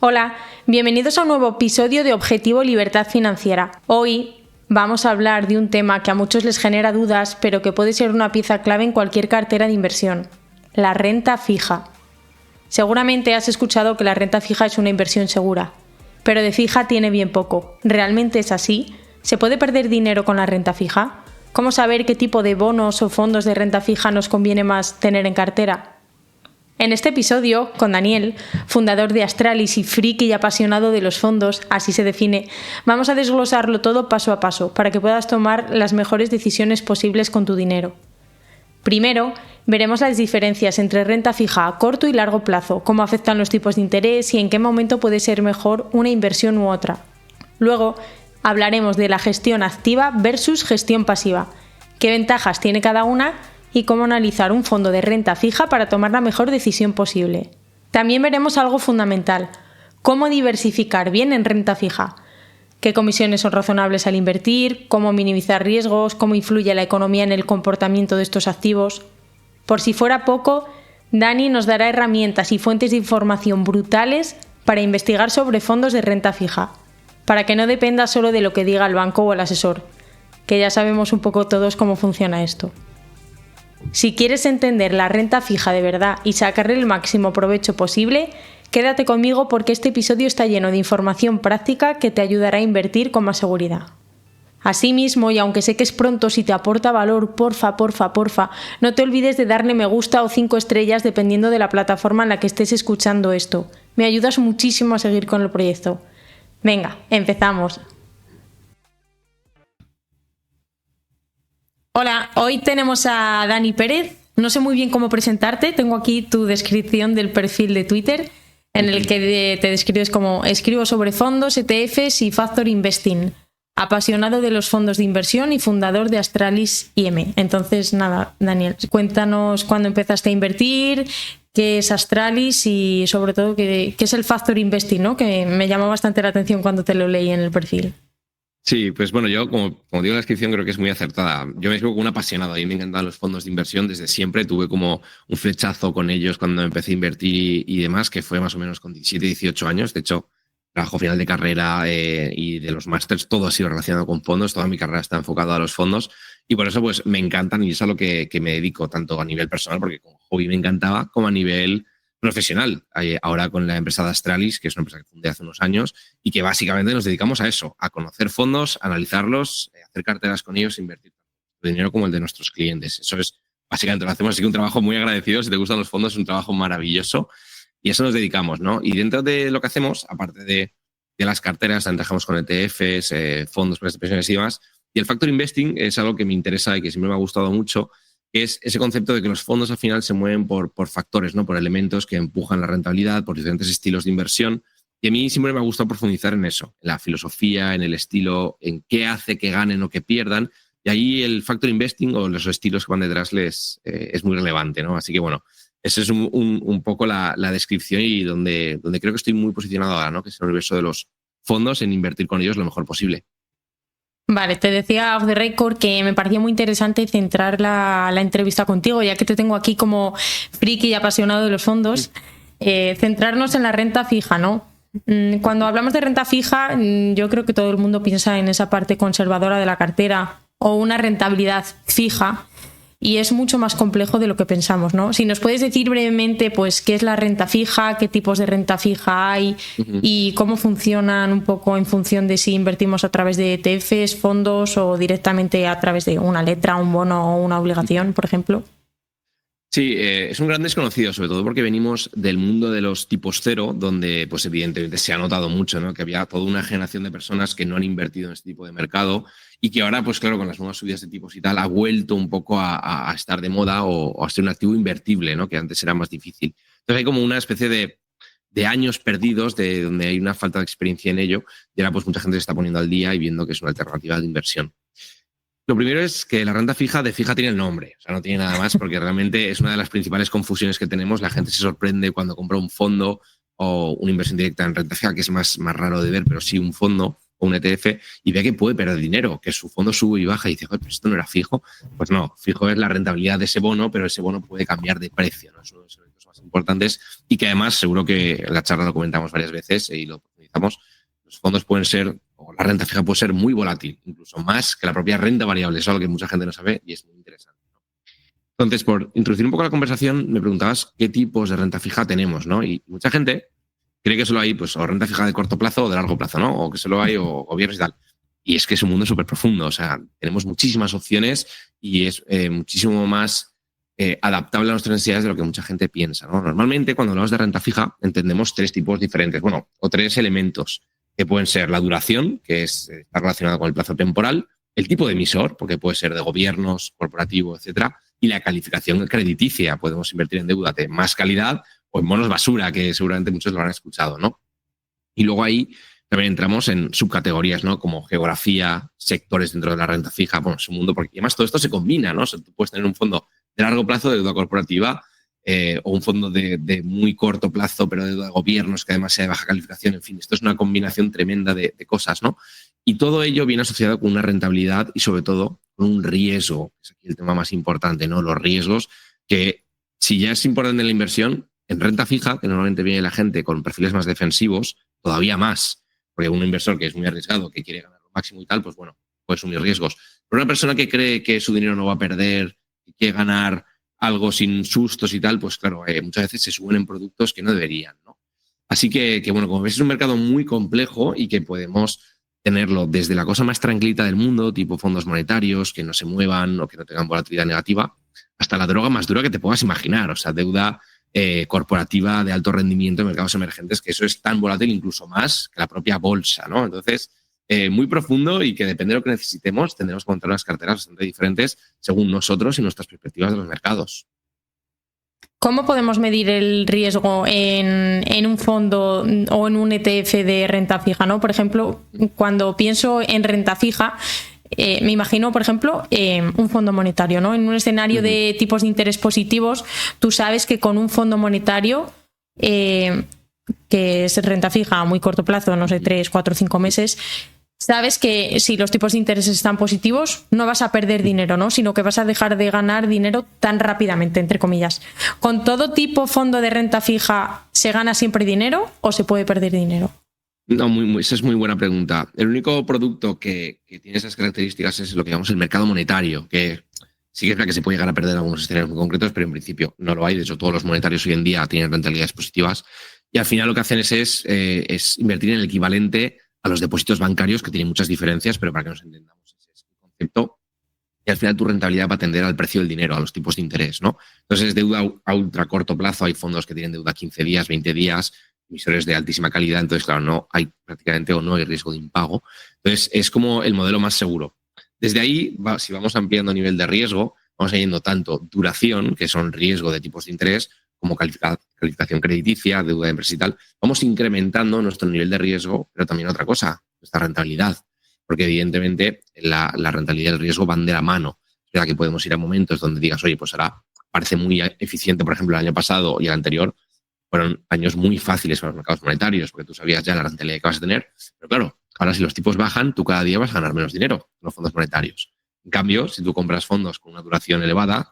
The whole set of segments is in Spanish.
Hola, bienvenidos a un nuevo episodio de Objetivo Libertad Financiera. Hoy vamos a hablar de un tema que a muchos les genera dudas, pero que puede ser una pieza clave en cualquier cartera de inversión: la renta fija. Seguramente has escuchado que la renta fija es una inversión segura, pero de fija tiene bien poco. ¿Realmente es así? ¿Se puede perder dinero con la renta fija? ¿Cómo saber qué tipo de bonos o fondos de renta fija nos conviene más tener en cartera? En este episodio, con Daniel, fundador de Astralis y friki y apasionado de los fondos, así se define, vamos a desglosarlo todo paso a paso para que puedas tomar las mejores decisiones posibles con tu dinero. Primero, veremos las diferencias entre renta fija a corto y largo plazo, cómo afectan los tipos de interés y en qué momento puede ser mejor una inversión u otra. Luego, hablaremos de la gestión activa versus gestión pasiva, qué ventajas tiene cada una y cómo analizar un fondo de renta fija para tomar la mejor decisión posible. También veremos algo fundamental: cómo diversificar bien en renta fija, qué comisiones son razonables al invertir, cómo minimizar riesgos, cómo influye la economía en el comportamiento de estos activos. Por si fuera poco, Dani nos dará herramientas y fuentes de información brutales para investigar sobre fondos de renta fija, para que no dependa solo de lo que diga el banco o el asesor, que ya sabemos un poco todos cómo funciona esto. Si quieres entender la renta fija de verdad y sacarle el máximo provecho posible, quédate conmigo porque este episodio está lleno de información práctica que te ayudará a invertir con más seguridad. Asimismo, y aunque sé que es pronto, si te aporta valor, porfa, no te olvides de darle me gusta o 5 estrellas dependiendo de la plataforma en la que estés escuchando esto. Me ayudas muchísimo a seguir con el proyecto. Venga, empezamos. Hola, hoy tenemos a Dani Pérez. No sé muy bien cómo presentarte. Tengo aquí tu descripción del perfil de Twitter, en el que te describes como: escribo sobre fondos, ETFs y Factor Investing, apasionado de los fondos de inversión y fundador de Astralis IM. Entonces, nada, Daniel, cuéntanos cuándo empezaste a invertir, qué es Astralis y sobre todo qué es el Factor Investing, ¿no? Que me llamó bastante la atención cuando te lo leí en el perfil. Sí, pues bueno, yo como digo en la descripción creo que es muy acertada. Yo me escribo como un apasionado, a mí me encantan los fondos de inversión desde siempre. Tuve como un flechazo con ellos cuando empecé a invertir y demás, que fue más o menos con 17, 18 años. De hecho, trabajo final de carrera y de los másters, todo ha sido relacionado con fondos. Toda mi carrera está enfocada a los fondos y por eso pues me encantan y es a lo que me dedico, tanto a nivel personal, porque como hobby me encantaba, como a nivel profesional. Ahora con la empresa de Astralis, que es una empresa que fundé hace unos años y que básicamente nos dedicamos a eso, a conocer fondos, analizarlos, hacer carteras con ellos, invertir dinero como el de nuestros clientes. Eso es básicamente lo hacemos, así que un trabajo muy agradecido. Si te gustan los fondos, es un trabajo maravilloso y a eso nos dedicamos, ¿no? Y dentro de lo que hacemos, aparte de las carteras, también trabajamos con ETFs, fondos, planes de pensiones y demás. Y el Factor Investing es algo que me interesa y que siempre me ha gustado mucho, que es ese concepto de que los fondos al final se mueven por factores, ¿no? Por elementos que empujan la rentabilidad, por diferentes estilos de inversión. Y a mí siempre me ha gustado profundizar en eso, en la filosofía, en el estilo, en qué hace que ganen o que pierdan. Y ahí el Factor Investing o los estilos que van detrás es muy relevante, ¿no? Así que bueno, esa es un poco la descripción y donde creo que estoy muy posicionado ahora, ¿no? Que es el universo de los fondos, en invertir con ellos lo mejor posible. Vale, te decía off the record que me parecía muy interesante centrar la entrevista contigo, ya que te tengo aquí como friki y apasionado de los fondos, centrarnos en la renta fija, ¿no? Cuando hablamos de renta fija, yo creo que todo el mundo piensa en esa parte conservadora de la cartera o una rentabilidad fija, y es mucho más complejo de lo que pensamos, ¿no? Si nos puedes decir brevemente, pues, qué es la renta fija, qué tipos de renta fija hay y cómo funcionan un poco en función de si invertimos a través de ETFs, fondos o directamente a través de una letra, un bono o una obligación, por ejemplo. Sí, es un gran desconocido, sobre todo porque venimos del mundo de los tipos cero, donde pues evidentemente se ha notado mucho, ¿no? Que había toda una generación de personas que no han invertido en este tipo de mercado y que ahora, pues claro, con las nuevas subidas de tipos y tal, ha vuelto un poco a estar de moda o a ser un activo invertible, ¿no? Que antes era más difícil. Entonces hay como una especie de años perdidos de donde hay una falta de experiencia en ello y ahora pues mucha gente se está poniendo al día y viendo que es una alternativa de inversión. Lo primero es que la renta fija de fija tiene el nombre, o sea, no tiene nada más porque realmente es una de las principales confusiones que tenemos. La gente se sorprende cuando compra un fondo o una inversión directa en renta fija, que es más raro de ver, pero sí un fondo, o un ETF y ve que puede perder dinero, que su fondo sube y baja y dice, pero esto no era fijo. Pues no, fijo es la rentabilidad de ese bono, pero ese bono puede cambiar de precio, ¿no? Es uno de los elementos más importantes y que además, seguro que en la charla lo comentamos varias veces y lo profundizamos, los fondos pueden ser, o la renta fija puede ser muy volátil, incluso más que la propia renta variable. Eso es algo que mucha gente no sabe y es muy interesante. Entonces, por introducir un poco la conversación, me preguntabas qué tipos de renta fija tenemos, ¿no? Y mucha gente cree que solo hay, pues, o renta fija de corto plazo o de largo plazo, ¿no? O que solo hay o gobiernos y tal. Y es que es un mundo súper profundo. O sea, tenemos muchísimas opciones y es muchísimo más adaptable a nuestras necesidades de lo que mucha gente piensa, ¿no? Normalmente, cuando hablamos de renta fija, entendemos 3 tipos diferentes, bueno, o 3 elementos, que pueden ser la duración, que está relacionada con el plazo temporal, el tipo de emisor, porque puede ser de gobiernos, corporativo, etcétera, y la calificación crediticia. Podemos invertir en deuda de más calidad o en bonos basura, que seguramente muchos lo han escuchado, ¿no? Y luego ahí también entramos en subcategorías, ¿no? Como geografía, sectores dentro de la renta fija, bueno, es un mundo, porque además todo esto se combina, ¿no? O sea, tú puedes tener un fondo de largo plazo de deuda corporativa o un fondo de muy corto plazo, pero de deuda de gobiernos, que además sea de baja calificación. En fin, esto es una combinación tremenda de cosas, ¿no? Y todo ello viene asociado con una rentabilidad y, sobre todo, con un riesgo, que es aquí el tema más importante, ¿no? Los riesgos, que si ya es importante en la inversión, en renta fija, que normalmente viene la gente con perfiles más defensivos, todavía más, porque un inversor que es muy arriesgado, que quiere ganar lo máximo y tal, pues bueno, puede asumir riesgos. Pero una persona que cree que su dinero no va a perder, que quiere ganar algo sin sustos y tal, pues claro, muchas veces se suben en productos que no deberían, ¿no? Así que bueno, como ves, es un mercado muy complejo y que podemos tenerlo desde la cosa más tranquilita del mundo, tipo fondos monetarios, que no se muevan o que no tengan volatilidad negativa, hasta la droga más dura que te puedas imaginar, o sea, deuda corporativa de alto rendimiento en mercados emergentes, que eso es tan volátil incluso más que la propia bolsa, ¿no? Entonces, muy profundo y que depende de lo que necesitemos, tendremos que montar unas carteras bastante diferentes según nosotros y nuestras perspectivas de los mercados. ¿Cómo podemos medir el riesgo en un fondo o en un ETF de renta fija, ¿no? Por ejemplo, cuando pienso en renta fija, me imagino, por ejemplo, un fondo monetario, ¿no? En un escenario de tipos de interés positivos, tú sabes que con un fondo monetario que es renta fija a muy corto plazo, no sé, 3, 4, 5 meses, sabes que si los tipos de interés están positivos, no vas a perder dinero, ¿no? Sino que vas a dejar de ganar dinero tan rápidamente, entre comillas. ¿Con todo tipo fondo de renta fija se gana siempre dinero o se puede perder dinero? No, esa es muy buena pregunta. El único producto que tiene esas características es lo que llamamos el mercado monetario, que sí que es verdad que se puede llegar a perder algunos escenarios muy concretos, pero en principio no lo hay. De hecho, todos los monetarios hoy en día tienen rentabilidades positivas. Y al final lo que hacen es invertir en el equivalente a los depósitos bancarios, que tienen muchas diferencias, pero para que nos entendamos ese es el concepto. Y al final tu rentabilidad va a tender al precio del dinero, a los tipos de interés, ¿no? Entonces, deuda a ultra corto plazo, hay fondos que tienen deuda 15 días, 20 días, emisores de altísima calidad, entonces, claro, no hay prácticamente o no hay riesgo de impago. Entonces, es como el modelo más seguro. Desde ahí, si vamos ampliando nivel de riesgo, vamos yendo tanto duración, que son riesgo de tipos de interés, como calificación crediticia, deuda de empresa y tal, vamos incrementando nuestro nivel de riesgo, pero también otra cosa, nuestra rentabilidad, porque evidentemente la rentabilidad y el riesgo van de la mano. Es verdad que podemos ir a momentos donde digas, oye, pues ahora parece muy eficiente, por ejemplo, el año pasado y el anterior, fueron años muy fáciles para los mercados monetarios, porque tú sabías ya la rentabilidad que vas a tener, pero claro, ahora si los tipos bajan, tú cada día vas a ganar menos dinero con los fondos monetarios. En cambio, si tú compras fondos con una duración elevada,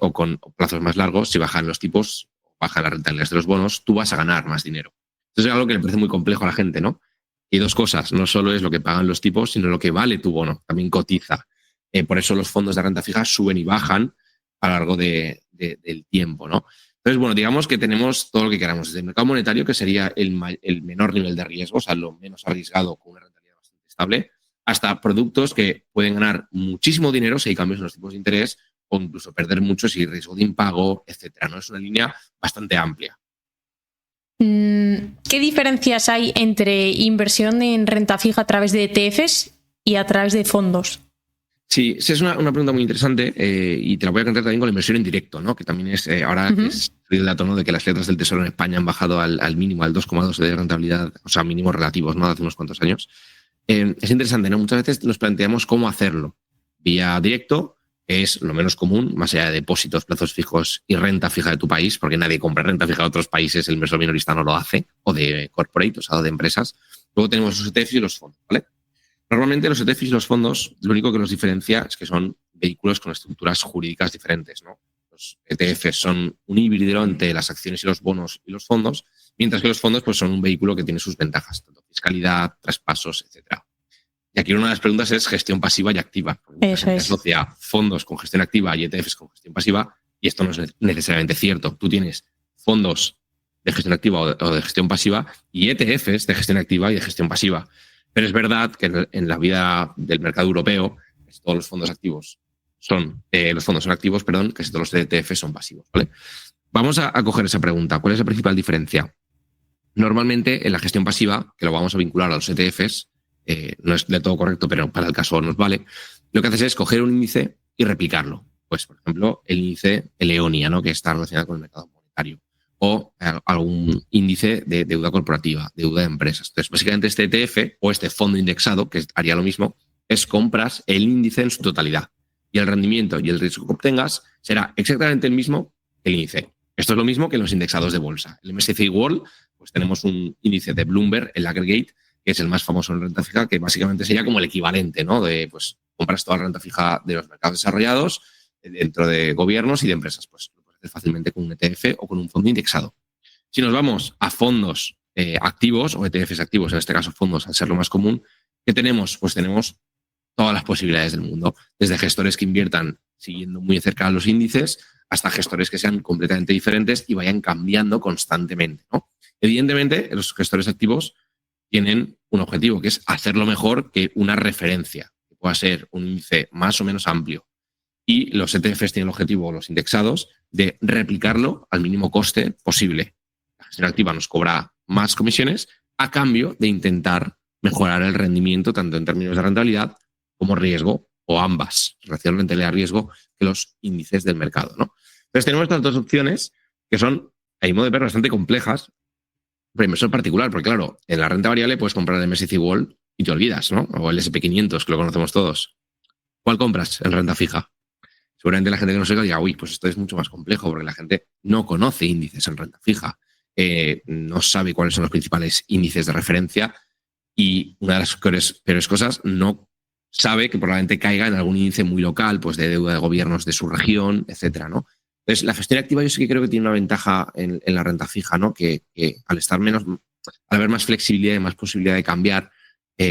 o con plazos más largos, si bajan los tipos, bajan las rentabilidades de los bonos, tú vas a ganar más dinero. Entonces es algo que le parece muy complejo a la gente, ¿no? Y 2 cosas, no solo es lo que pagan los tipos, sino lo que vale tu bono, también cotiza. Por eso los fondos de renta fija suben y bajan a lo largo del tiempo, ¿no? Entonces, bueno, digamos que tenemos todo lo que queramos, desde el mercado monetario, que sería el menor nivel de riesgo, o sea, lo menos arriesgado con una rentabilidad bastante estable, hasta productos que pueden ganar muchísimo dinero si hay cambios en los tipos de interés, o incluso perder mucho si hay riesgo de impago, etcétera, ¿no? Es una línea bastante amplia. ¿Qué diferencias hay entre inversión en renta fija a través de ETFs y a través de fondos? Sí, es una pregunta muy interesante y te la voy a contar también con la inversión en directo, ¿no? Que también es, ahora es el dato, ¿no? De que las letras del Tesoro en España han bajado al mínimo, al 2,2 de rentabilidad, o sea, mínimos relativos, ¿no? Hace unos cuantos años. Es interesante, ¿no? Muchas veces nos planteamos cómo hacerlo. Vía directo es lo menos común, más allá de depósitos, plazos fijos y renta fija de tu país, porque nadie compra renta fija de otros países, el inversor minorista no lo hace, o de corporate, o sea, de empresas. Luego tenemos los ETFs y los fondos, ¿vale? Normalmente los ETFs y los fondos, lo único que los diferencia es que son vehículos con estructuras jurídicas diferentes, ¿no? Los ETFs son un híbrido entre las acciones y los bonos y los fondos, mientras que los fondos pues, son un vehículo que tiene sus ventajas, tanto fiscalidad, traspasos, etcétera. Y aquí una de las preguntas es gestión pasiva y activa. Eso es. Asocia fondos con gestión activa y ETFs con gestión pasiva, y esto no es necesariamente cierto. Tú tienes fondos de gestión activa o de gestión pasiva y ETFs de gestión activa y de gestión pasiva. Pero es verdad que en la vida del mercado europeo, todos los fondos activos son activos, casi todos los ETFs son pasivos, ¿vale? Vamos a coger esa pregunta. ¿Cuál es la principal diferencia? Normalmente en la gestión pasiva, que lo vamos a vincular a los ETFs, no es del todo correcto, pero para el caso nos vale, lo que haces es coger un índice y replicarlo. Pues, por ejemplo, el índice Eonia, ¿no? Que está relacionado con el mercado monetario, o algún índice de deuda corporativa, deuda de empresas. Entonces, básicamente este ETF o este fondo indexado, que haría lo mismo, es compras el índice en su totalidad y el rendimiento y el riesgo que obtengas será exactamente el mismo que el índice. Esto es lo mismo que los indexados de bolsa. El MSCI World, pues tenemos un índice de Bloomberg, el Aggregate, que es el más famoso en renta fija, que básicamente sería como el equivalente, ¿no? De, pues, compras toda la renta fija de los mercados desarrollados dentro de gobiernos y de empresas. Pues lo puedes hacer fácilmente con un ETF o con un fondo indexado. Si nos vamos a fondos activos o ETFs activos, en este caso fondos, al ser lo más común, ¿qué tenemos? Pues tenemos todas las posibilidades del mundo, desde gestores que inviertan siguiendo muy de cerca los índices hasta gestores que sean completamente diferentes y vayan cambiando constantemente, ¿no? Evidentemente, los gestores activos tienen un objetivo, que es hacerlo mejor que una referencia, que pueda ser un índice más o menos amplio. Y los ETFs tienen el objetivo, los indexados, de replicarlo al mínimo coste posible. La gestión activa nos cobra más comisiones a cambio de intentar mejorar el rendimiento tanto en términos de rentabilidad como riesgo, o ambas, relación rentabilidad-riesgo, que los índices del mercado, ¿no? Entonces tenemos estas dos opciones que son, a mi modo de ver, bastante complejas para inversor particular, porque claro, en la renta variable puedes comprar el MSCI World y te olvidas, ¿no? O el SP500, que lo conocemos todos. ¿Cuál compras en renta fija? Seguramente la gente que nos oiga diga, uy, pues esto es mucho más complejo, porque la gente no conoce índices en renta fija, no sabe cuáles son los principales índices de referencia y una de las peores cosas, no sabe que probablemente caiga en algún índice muy local, pues de deuda de gobiernos de su región, etcétera, ¿no? Entonces, la gestión activa yo sí que creo que tiene una ventaja en la renta fija, ¿no? Que al haber más flexibilidad y más posibilidad de cambiar,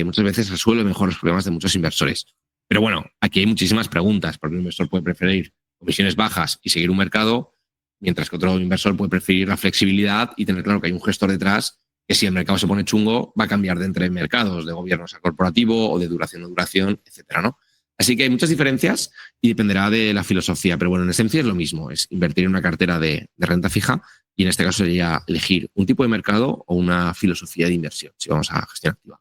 muchas veces resuelve mejor los problemas de muchos inversores. Pero bueno, aquí hay muchísimas preguntas, porque un inversor puede preferir comisiones bajas y seguir un mercado, mientras que otro inversor puede preferir la flexibilidad y tener claro que hay un gestor detrás que si el mercado se pone chungo va a cambiar de entre mercados, de gobiernos a corporativo o de duración a duración, etcétera, ¿no? Así que hay muchas diferencias y dependerá de la filosofía, pero bueno, en esencia es lo mismo, es invertir en una cartera de renta fija y en este caso sería elegir un tipo de mercado o una filosofía de inversión, si vamos a gestión activa.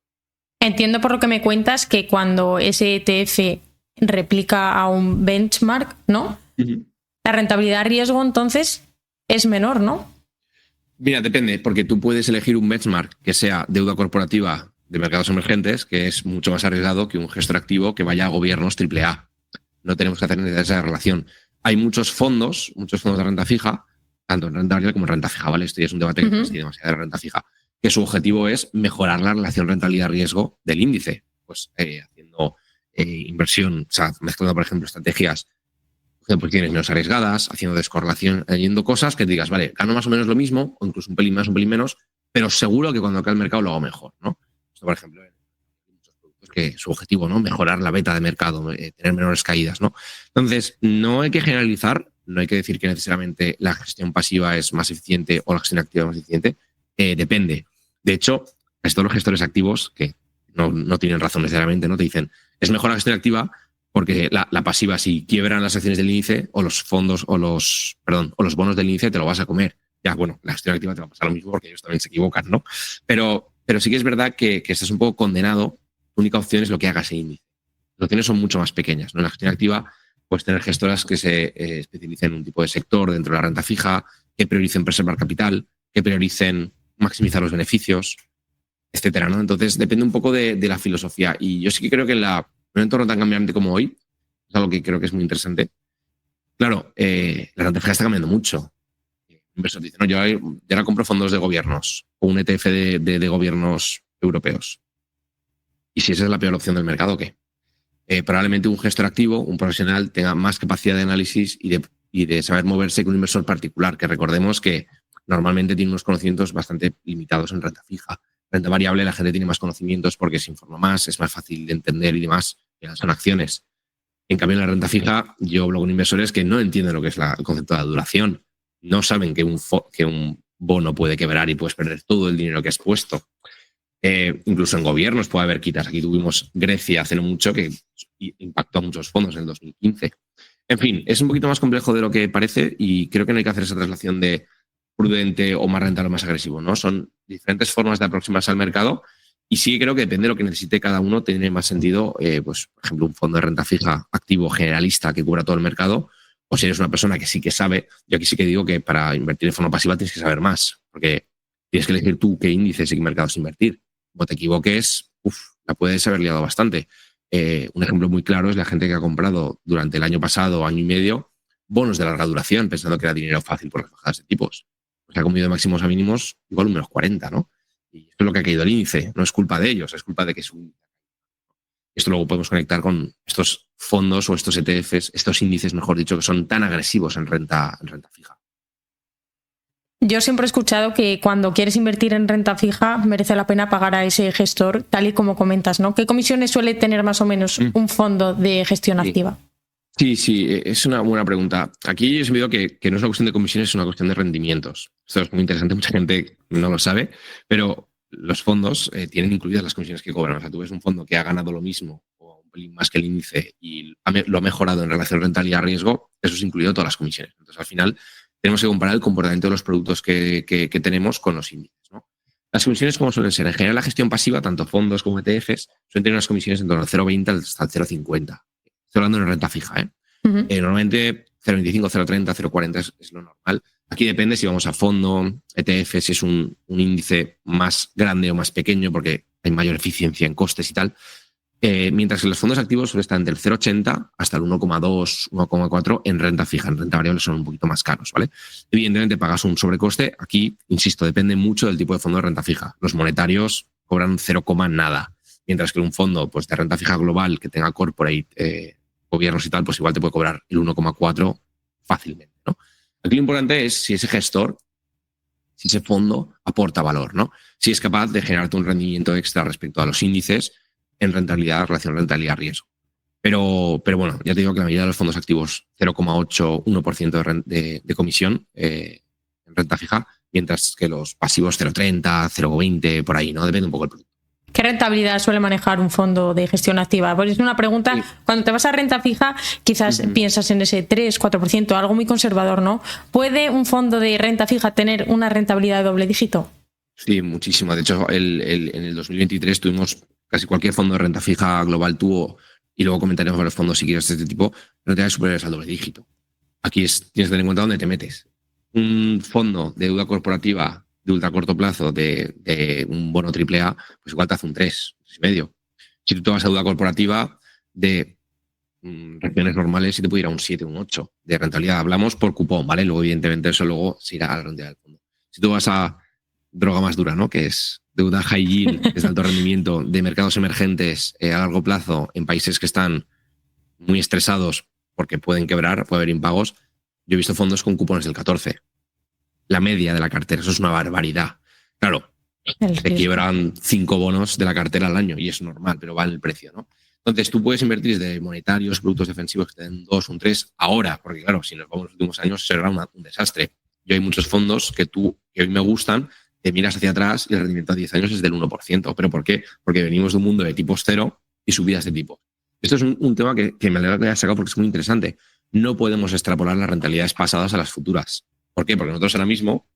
Entiendo por lo que me cuentas que cuando ese ETF replica a un benchmark, ¿no? Uh-huh. La rentabilidad riesgo entonces es menor, ¿no? Mira, depende, porque tú puedes elegir un benchmark que sea deuda corporativa de mercados emergentes, que es mucho más arriesgado que un gestor activo que vaya a gobiernos AAA. No tenemos que hacer esa relación. Hay muchos fondos de renta fija, tanto en renta variable como en renta fija, ¿vale? Esto ya es un debate que no tiene demasiado de renta fija, que su objetivo es mejorar la relación rentabilidad-riesgo del índice, pues haciendo inversión, o sea, mezclando, por ejemplo, estrategias de posiciones menos arriesgadas, haciendo descorrelación, añadiendo cosas que digas, vale, gano más o menos lo mismo, o incluso un pelín más, un pelín menos, pero seguro que cuando cae el mercado lo hago mejor, ¿no? Esto, por ejemplo, hay muchos productos que su objetivo, ¿no? Mejorar la beta de mercado, tener menores caídas, ¿no? Entonces, no hay que generalizar, no hay que decir que necesariamente la gestión pasiva es más eficiente o la gestión activa es más eficiente, depende. De hecho, todos los gestores activos, que no tienen razón necesariamente, ¿no? Te dicen, es mejor la gestión activa porque la pasiva, si quiebran las acciones del índice o los fondos o los bonos del índice, te lo vas a comer. Ya, bueno, la gestión activa te va a pasar lo mismo porque ellos también se equivocan, ¿no? Pero sí que es verdad que estás un poco condenado. Tu única opción es lo que haga ese índice. Las opciones son mucho más pequeñas, ¿no? En la gestión activa puedes tener gestoras que se especialicen en un tipo de sector dentro de la renta fija, que prioricen preservar capital, que prioricen maximizar los beneficios, etcétera, ¿no? Entonces, depende un poco de la filosofía. Y yo sí que creo que en un entorno tan cambiante como hoy, es algo que creo que es muy interesante. Claro, la renta fija está cambiando mucho. El inversor dice, no, yo ahora compro fondos de gobiernos o un ETF de gobiernos europeos. Y si esa es la peor opción del mercado, ¿qué? Probablemente un gestor activo, un profesional, tenga más capacidad de análisis y de saber moverse que un inversor particular, que recordemos que normalmente tiene unos conocimientos bastante limitados en renta fija. Renta variable, la gente tiene más conocimientos porque se informa más, es más fácil de entender y demás, son acciones. En cambio, en la renta fija, yo hablo con inversores que no entienden lo que es el concepto de la duración. No saben que un bono puede quebrar y puedes perder todo el dinero que has puesto. Incluso en gobiernos puede haber quitas. Aquí tuvimos Grecia hace no mucho que impactó a muchos fondos en el 2015. En fin, es un poquito más complejo de lo que parece y creo que no hay que hacer esa traslación de prudente o más rentable o más agresivo, ¿no? Son diferentes formas de aproximarse al mercado y sí creo que depende de lo que necesite cada uno, tiene más sentido, pues, por ejemplo, un fondo de renta fija activo generalista que cubra todo el mercado, o si eres una persona que sí que sabe. Yo aquí sí que digo que para invertir de forma pasiva tienes que saber más, porque tienes que elegir tú qué índices y qué mercados invertir. Como te equivoques, la puedes haber liado bastante. Un ejemplo muy claro es la gente que ha comprado durante el año pasado, año y medio, bonos de larga duración, pensando que era dinero fácil por las bajadas de tipos. Pues ha comido de máximos a mínimos igual un menos 40, ¿no? Y esto es lo que ha caído el índice. No es culpa de ellos, es culpa de que esto luego podemos conectar con estos fondos o estos ETFs, estos índices, mejor dicho, que son tan agresivos en renta fija. Yo siempre he escuchado que cuando quieres invertir en renta fija merece la pena pagar a ese gestor, tal y como comentas, ¿no? ¿Qué comisiones suele tener más o menos un fondo de gestión activa? Sí, es una buena pregunta. Aquí yo siempre digo que no es una cuestión de comisiones, es una cuestión de rendimientos. Esto es muy interesante, mucha gente no lo sabe, pero los fondos tienen incluidas las comisiones que cobran. O sea, tú ves un fondo que ha ganado lo mismo o un pelín más que el índice y lo ha mejorado en relación rentabilidad-riesgo, eso es incluido todas las comisiones. Entonces, al final, tenemos que comparar el comportamiento de los productos que tenemos con los índices, ¿no? Las comisiones, ¿cómo suelen ser? En general, la gestión pasiva, tanto fondos como ETFs, suelen tener unas comisiones en torno al 0,20 hasta el 0,50. Estoy hablando en renta fija, ¿eh? Uh-huh. Normalmente 0,25, 0,30, 0,40 es lo normal. Aquí depende si vamos a fondo, ETF, si es un índice más grande o más pequeño, porque hay mayor eficiencia en costes y tal. Mientras que los fondos activos suelen estar entre el 0,80 hasta el 1,2, 1,4 en renta fija. En renta variable son un poquito más caros, ¿vale? Evidentemente pagas un sobrecoste. Aquí, insisto, depende mucho del tipo de fondo de renta fija. Los monetarios cobran 0, nada. Mientras que un fondo, pues, de renta fija global que tenga corporate, gobiernos y tal, pues igual te puede cobrar el 1,4 fácilmente, ¿no? Aquí lo importante es si ese gestor, si ese fondo aporta valor, ¿no? Si es capaz de generarte un rendimiento extra respecto a los índices en rentabilidad, relación rentabilidad-riesgo. Pero bueno, ya te digo que la mayoría de los fondos activos 0,8, 1% de comisión en renta fija, mientras que los pasivos 0,30, 0,20, por ahí, ¿no? Depende un poco del producto. ¿Qué rentabilidad suele manejar un fondo de gestión activa? Pues es una pregunta, sí. Cuando te vas a renta fija, quizás piensas en ese 3, 4%, algo muy conservador, ¿no? ¿Puede un fondo de renta fija tener una rentabilidad de doble dígito? Sí, muchísimo. De hecho, en el 2023 tuvimos casi cualquier fondo de renta fija global tuvo, y luego comentaremos con los fondos si quieres de este tipo, rentabilidades superiores al doble dígito. Aquí tienes que tener en cuenta dónde te metes. Un fondo de deuda corporativa de ultra corto plazo de un bono AAA, pues igual te hace un 3, 3,5. Si tú te vas a deuda corporativa de regiones normales, sí te puede ir a un 7, un 8 de rentabilidad. Hablamos por cupón, ¿vale? Luego, evidentemente, eso luego se irá a la rentabilidad del fondo. Si tú vas a droga más dura, ¿no? Que es deuda high yield, que es de alto rendimiento, de mercados emergentes a largo plazo en países que están muy estresados porque pueden quebrar, puede haber impagos. Yo he visto fondos con cupones del 14. La media de la cartera, eso es una barbaridad. Claro, te quiebran 5 bonos de la cartera al año y es normal, pero vale el precio, ¿no? Entonces tú puedes invertir desde monetarios, productos defensivos que te den 2, un 3, ahora, porque claro, si nos vamos en los últimos años será un desastre. Yo hay muchos fondos que hoy me gustan, te miras hacia atrás y el rendimiento a 10 años es del 1%. ¿Pero por qué? Porque venimos de un mundo de tipos cero y subidas de tipo. Esto es un tema que me alegra que hayas sacado porque es muy interesante. No podemos extrapolar las rentabilidades pasadas a las futuras. ¿Por qué? Porque nosotros ahora mismo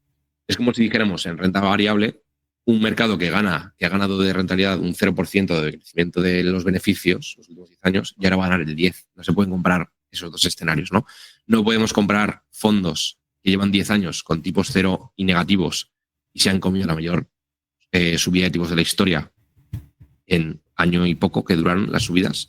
es como si dijéramos en renta variable un mercado que ha ganado de rentabilidad un 0% de crecimiento de los beneficios los últimos 10 años y ahora va a ganar el 10%. No se pueden comparar esos dos escenarios, ¿no? No podemos comprar fondos que llevan 10 años con tipos cero y negativos y se han comido la mayor subida de tipos de la historia en año y poco que duraron las subidas.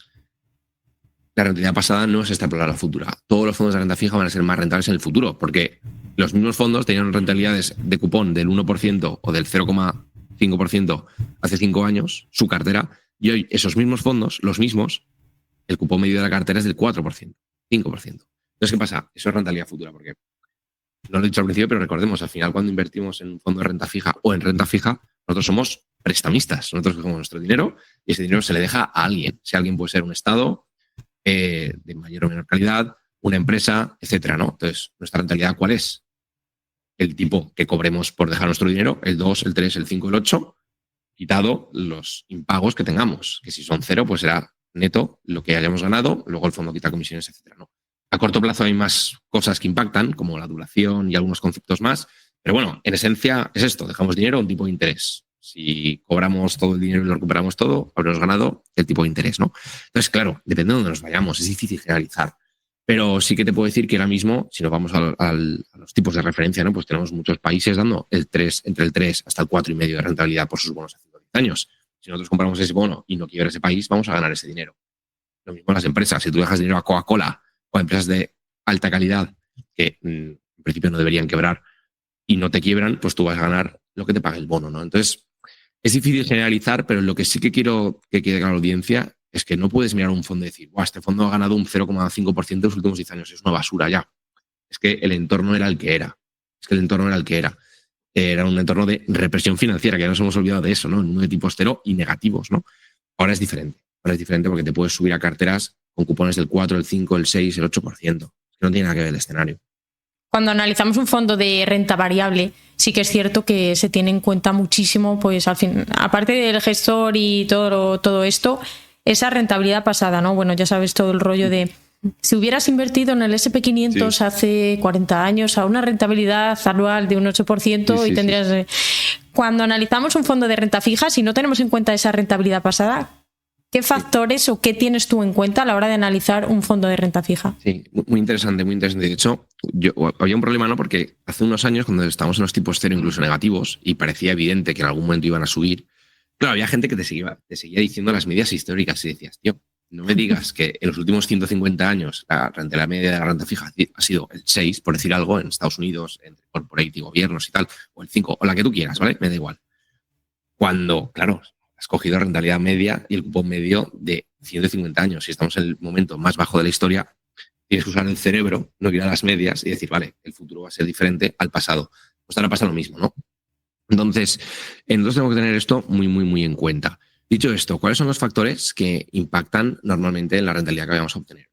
La rentabilidad pasada no es extrapolar a la futura. Todos los fondos de renta fija van a ser más rentables en el futuro porque los mismos fondos tenían rentabilidades de cupón del 1% o del 0,5% hace 5 años, su cartera, y hoy esos mismos fondos, los mismos, el cupón medio de la cartera es del 4%, 5%. Entonces, ¿qué pasa? Eso es rentabilidad futura, porque no lo he dicho al principio, pero recordemos, al final cuando invertimos en un fondo de renta fija o en renta fija, nosotros somos prestamistas. Nosotros cogemos nuestro dinero y ese dinero se le deja a alguien. Si alguien puede ser un Estado de mayor o menor calidad, una empresa, etcétera, ¿no? Entonces, ¿nuestra rentabilidad cuál es? El tipo que cobremos por dejar nuestro dinero, el 2, el 3, el 5, el 8, quitado los impagos que tengamos, que si son 0, pues será neto lo que hayamos ganado, luego el fondo quita comisiones, etcétera, ¿no? A corto plazo hay más cosas que impactan, como la duración y algunos conceptos más, pero bueno, en esencia es esto, dejamos dinero a un tipo de interés. Si cobramos todo el dinero y lo recuperamos todo, habremos ganado el tipo de interés, ¿no? Entonces, claro, depende de dónde nos vayamos, es difícil generalizar. Pero sí que te puedo decir que ahora mismo, si nos vamos a los tipos de referencia, ¿no? Pues tenemos muchos países dando entre el 3 hasta el 4,5 de rentabilidad por sus bonos a 5 o 10 años. Si nosotros compramos ese bono y no quiebra ese país, vamos a ganar ese dinero. Lo mismo en las empresas. Si tú dejas dinero a Coca-Cola o a empresas de alta calidad que en principio no deberían quebrar y no te quiebran, pues tú vas a ganar lo que te pague el bono, ¿no? Entonces, es difícil generalizar, pero lo que sí que quiero que quede a la audiencia es que no puedes mirar un fondo y decir, este fondo ha ganado un 0,5% en los últimos 10 años, es una basura ya. Es que el entorno era el que era. Era un entorno de represión financiera, que ya nos hemos olvidado de eso, ¿no? Uno de tipos cero y negativos, ¿no? Ahora es diferente. Ahora es diferente porque te puedes subir a carteras con cupones del 4, el 5, el 6, el 8%. Que no tiene nada que ver el escenario. Cuando analizamos un fondo de renta variable, sí que es cierto que se tiene en cuenta muchísimo, pues al fin, aparte del gestor y todo esto, esa rentabilidad pasada, ¿no? Bueno, ya sabes todo el rollo de si hubieras invertido en el SP500 hace 40 años a una rentabilidad anual de un 8% y tendrías... Cuando analizamos un fondo de renta fija, si no tenemos en cuenta esa rentabilidad pasada, ¿qué factores o qué tienes tú en cuenta a la hora de analizar un fondo de renta fija? Sí, muy interesante, muy interesante. De hecho, había un problema, ¿no? Porque hace unos años, cuando estábamos en los tipos cero, incluso negativos, y parecía evidente que en algún momento iban a subir, claro, había gente que te seguía diciendo las medidas históricas y decías, tío, no me digas que en los últimos 150 años la media de la renta fija ha sido el 6, por decir algo, en Estados Unidos, entre corporate y gobiernos y tal, o el 5, o la que tú quieras, ¿vale? Me da igual. Cuando, claro, has cogido rentabilidad media y el cupón medio de 150 años. Si estamos en el momento más bajo de la historia, tienes que usar el cerebro, no ir a las medias y decir, vale, el futuro va a ser diferente al pasado. Pues ahora pasa lo mismo, ¿no? Entonces tenemos que tener esto muy, muy, muy en cuenta. Dicho esto, ¿cuáles son los factores que impactan normalmente en la rentabilidad que vamos a obtener?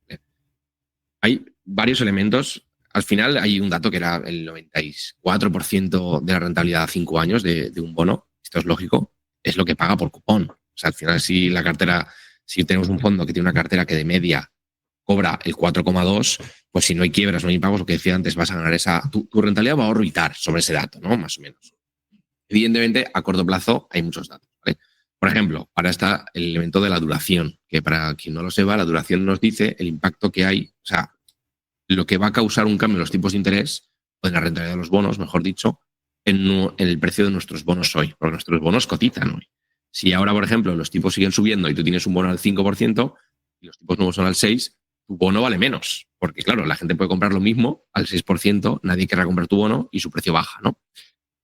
Hay varios elementos. Al final hay un dato que era el 94% de la rentabilidad a 5 años de un bono. Esto es lógico. Es lo que paga por cupón. O sea, al final, si tenemos un fondo que tiene una cartera que de media cobra el 4,2, pues si no hay quiebras, no hay impagos, lo que decía antes, vas a ganar tu rentabilidad va a orbitar sobre ese dato, ¿no? Más o menos. Evidentemente, a corto plazo hay muchos datos, ¿vale? Por ejemplo, ahora está el elemento de la duración, que para quien no lo sepa, la duración nos dice el impacto que hay, o sea, lo que va a causar un cambio en los tipos de interés, o en la rentabilidad de los bonos, mejor dicho, en el precio de nuestros bonos hoy, porque nuestros bonos cotizan hoy. Si ahora, por ejemplo, los tipos siguen subiendo y tú tienes un bono al 5% y los tipos nuevos son al 6%, tu bono vale menos, porque claro, la gente puede comprar lo mismo al 6%, nadie querrá comprar tu bono y su precio baja, ¿no?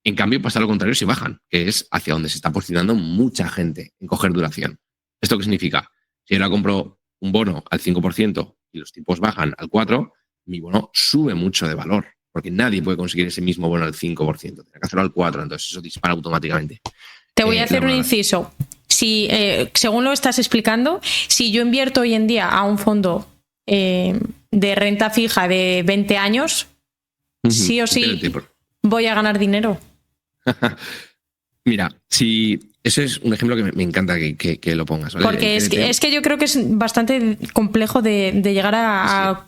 En cambio, pasa lo contrario si bajan, que es hacia donde se está posicionando mucha gente en coger duración. ¿Esto qué significa? Si ahora compro un bono al 5% y los tipos bajan al 4%, mi bono sube mucho de valor, porque nadie puede conseguir ese mismo bono al 5%. Tiene que hacerlo al 4%, entonces eso dispara automáticamente. Te voy a hacer un inciso. Si, según lo estás explicando, si yo invierto hoy en día a un fondo de renta fija de 20 años, sí o sí voy a ganar dinero. Mira, ese es un ejemplo que me encanta que lo pongas, ¿vale? Porque es que yo creo que es bastante complejo de llegar a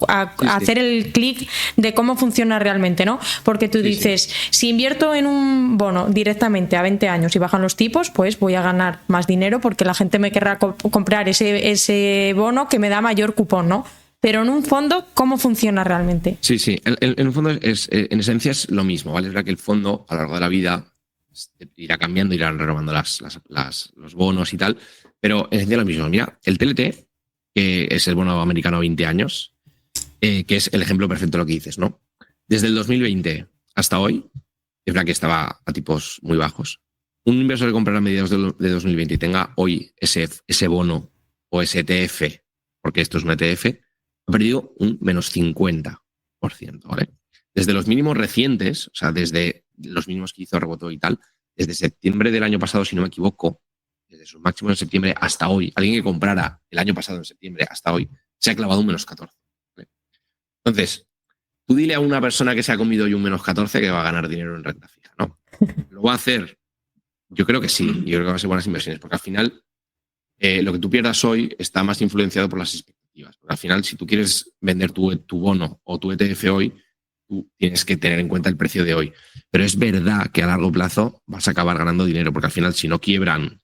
hacer el clic de cómo funciona realmente, ¿no? Porque tú dices, si invierto en un bono directamente a 20 años y bajan los tipos, pues voy a ganar más dinero porque la gente me querrá comprar ese bono que me da mayor cupón, ¿no? Pero en un fondo, ¿cómo funciona realmente? Sí. En un fondo, en esencia es lo mismo, ¿vale? Es verdad que el fondo, a lo largo de la vida, irá cambiando, irán renovando los bonos y tal, pero en esencia es lo mismo. Mira, el TLT, que es el bono americano a 20 años, que es el ejemplo perfecto de lo que dices, ¿no? Desde el 2020 hasta hoy, es verdad que estaba a tipos muy bajos, un inversor que comprara a mediados de 2020 y tenga hoy ese bono o ese ETF, porque esto es un ETF, ha perdido un menos 50%, ¿vale? Desde los mínimos recientes, o sea, desde los mínimos que hizo, rebotó y tal, desde septiembre del año pasado, si no me equivoco, desde sus máximos en septiembre hasta hoy, alguien que comprara el año pasado en septiembre hasta hoy, se ha clavado un menos 14%. ¿Vale? Entonces, tú dile a una persona que se ha comido hoy un menos 14 que va a ganar dinero en renta fija, ¿no? ¿Lo va a hacer? Yo creo que sí, yo creo que van a ser buenas inversiones, porque al final lo que tú pierdas hoy está más influenciado por las expectativas. Porque al final, si tú quieres vender tu bono o tu ETF hoy, tú tienes que tener en cuenta el precio de hoy. Pero es verdad que a largo plazo vas a acabar ganando dinero, porque al final, si no quiebran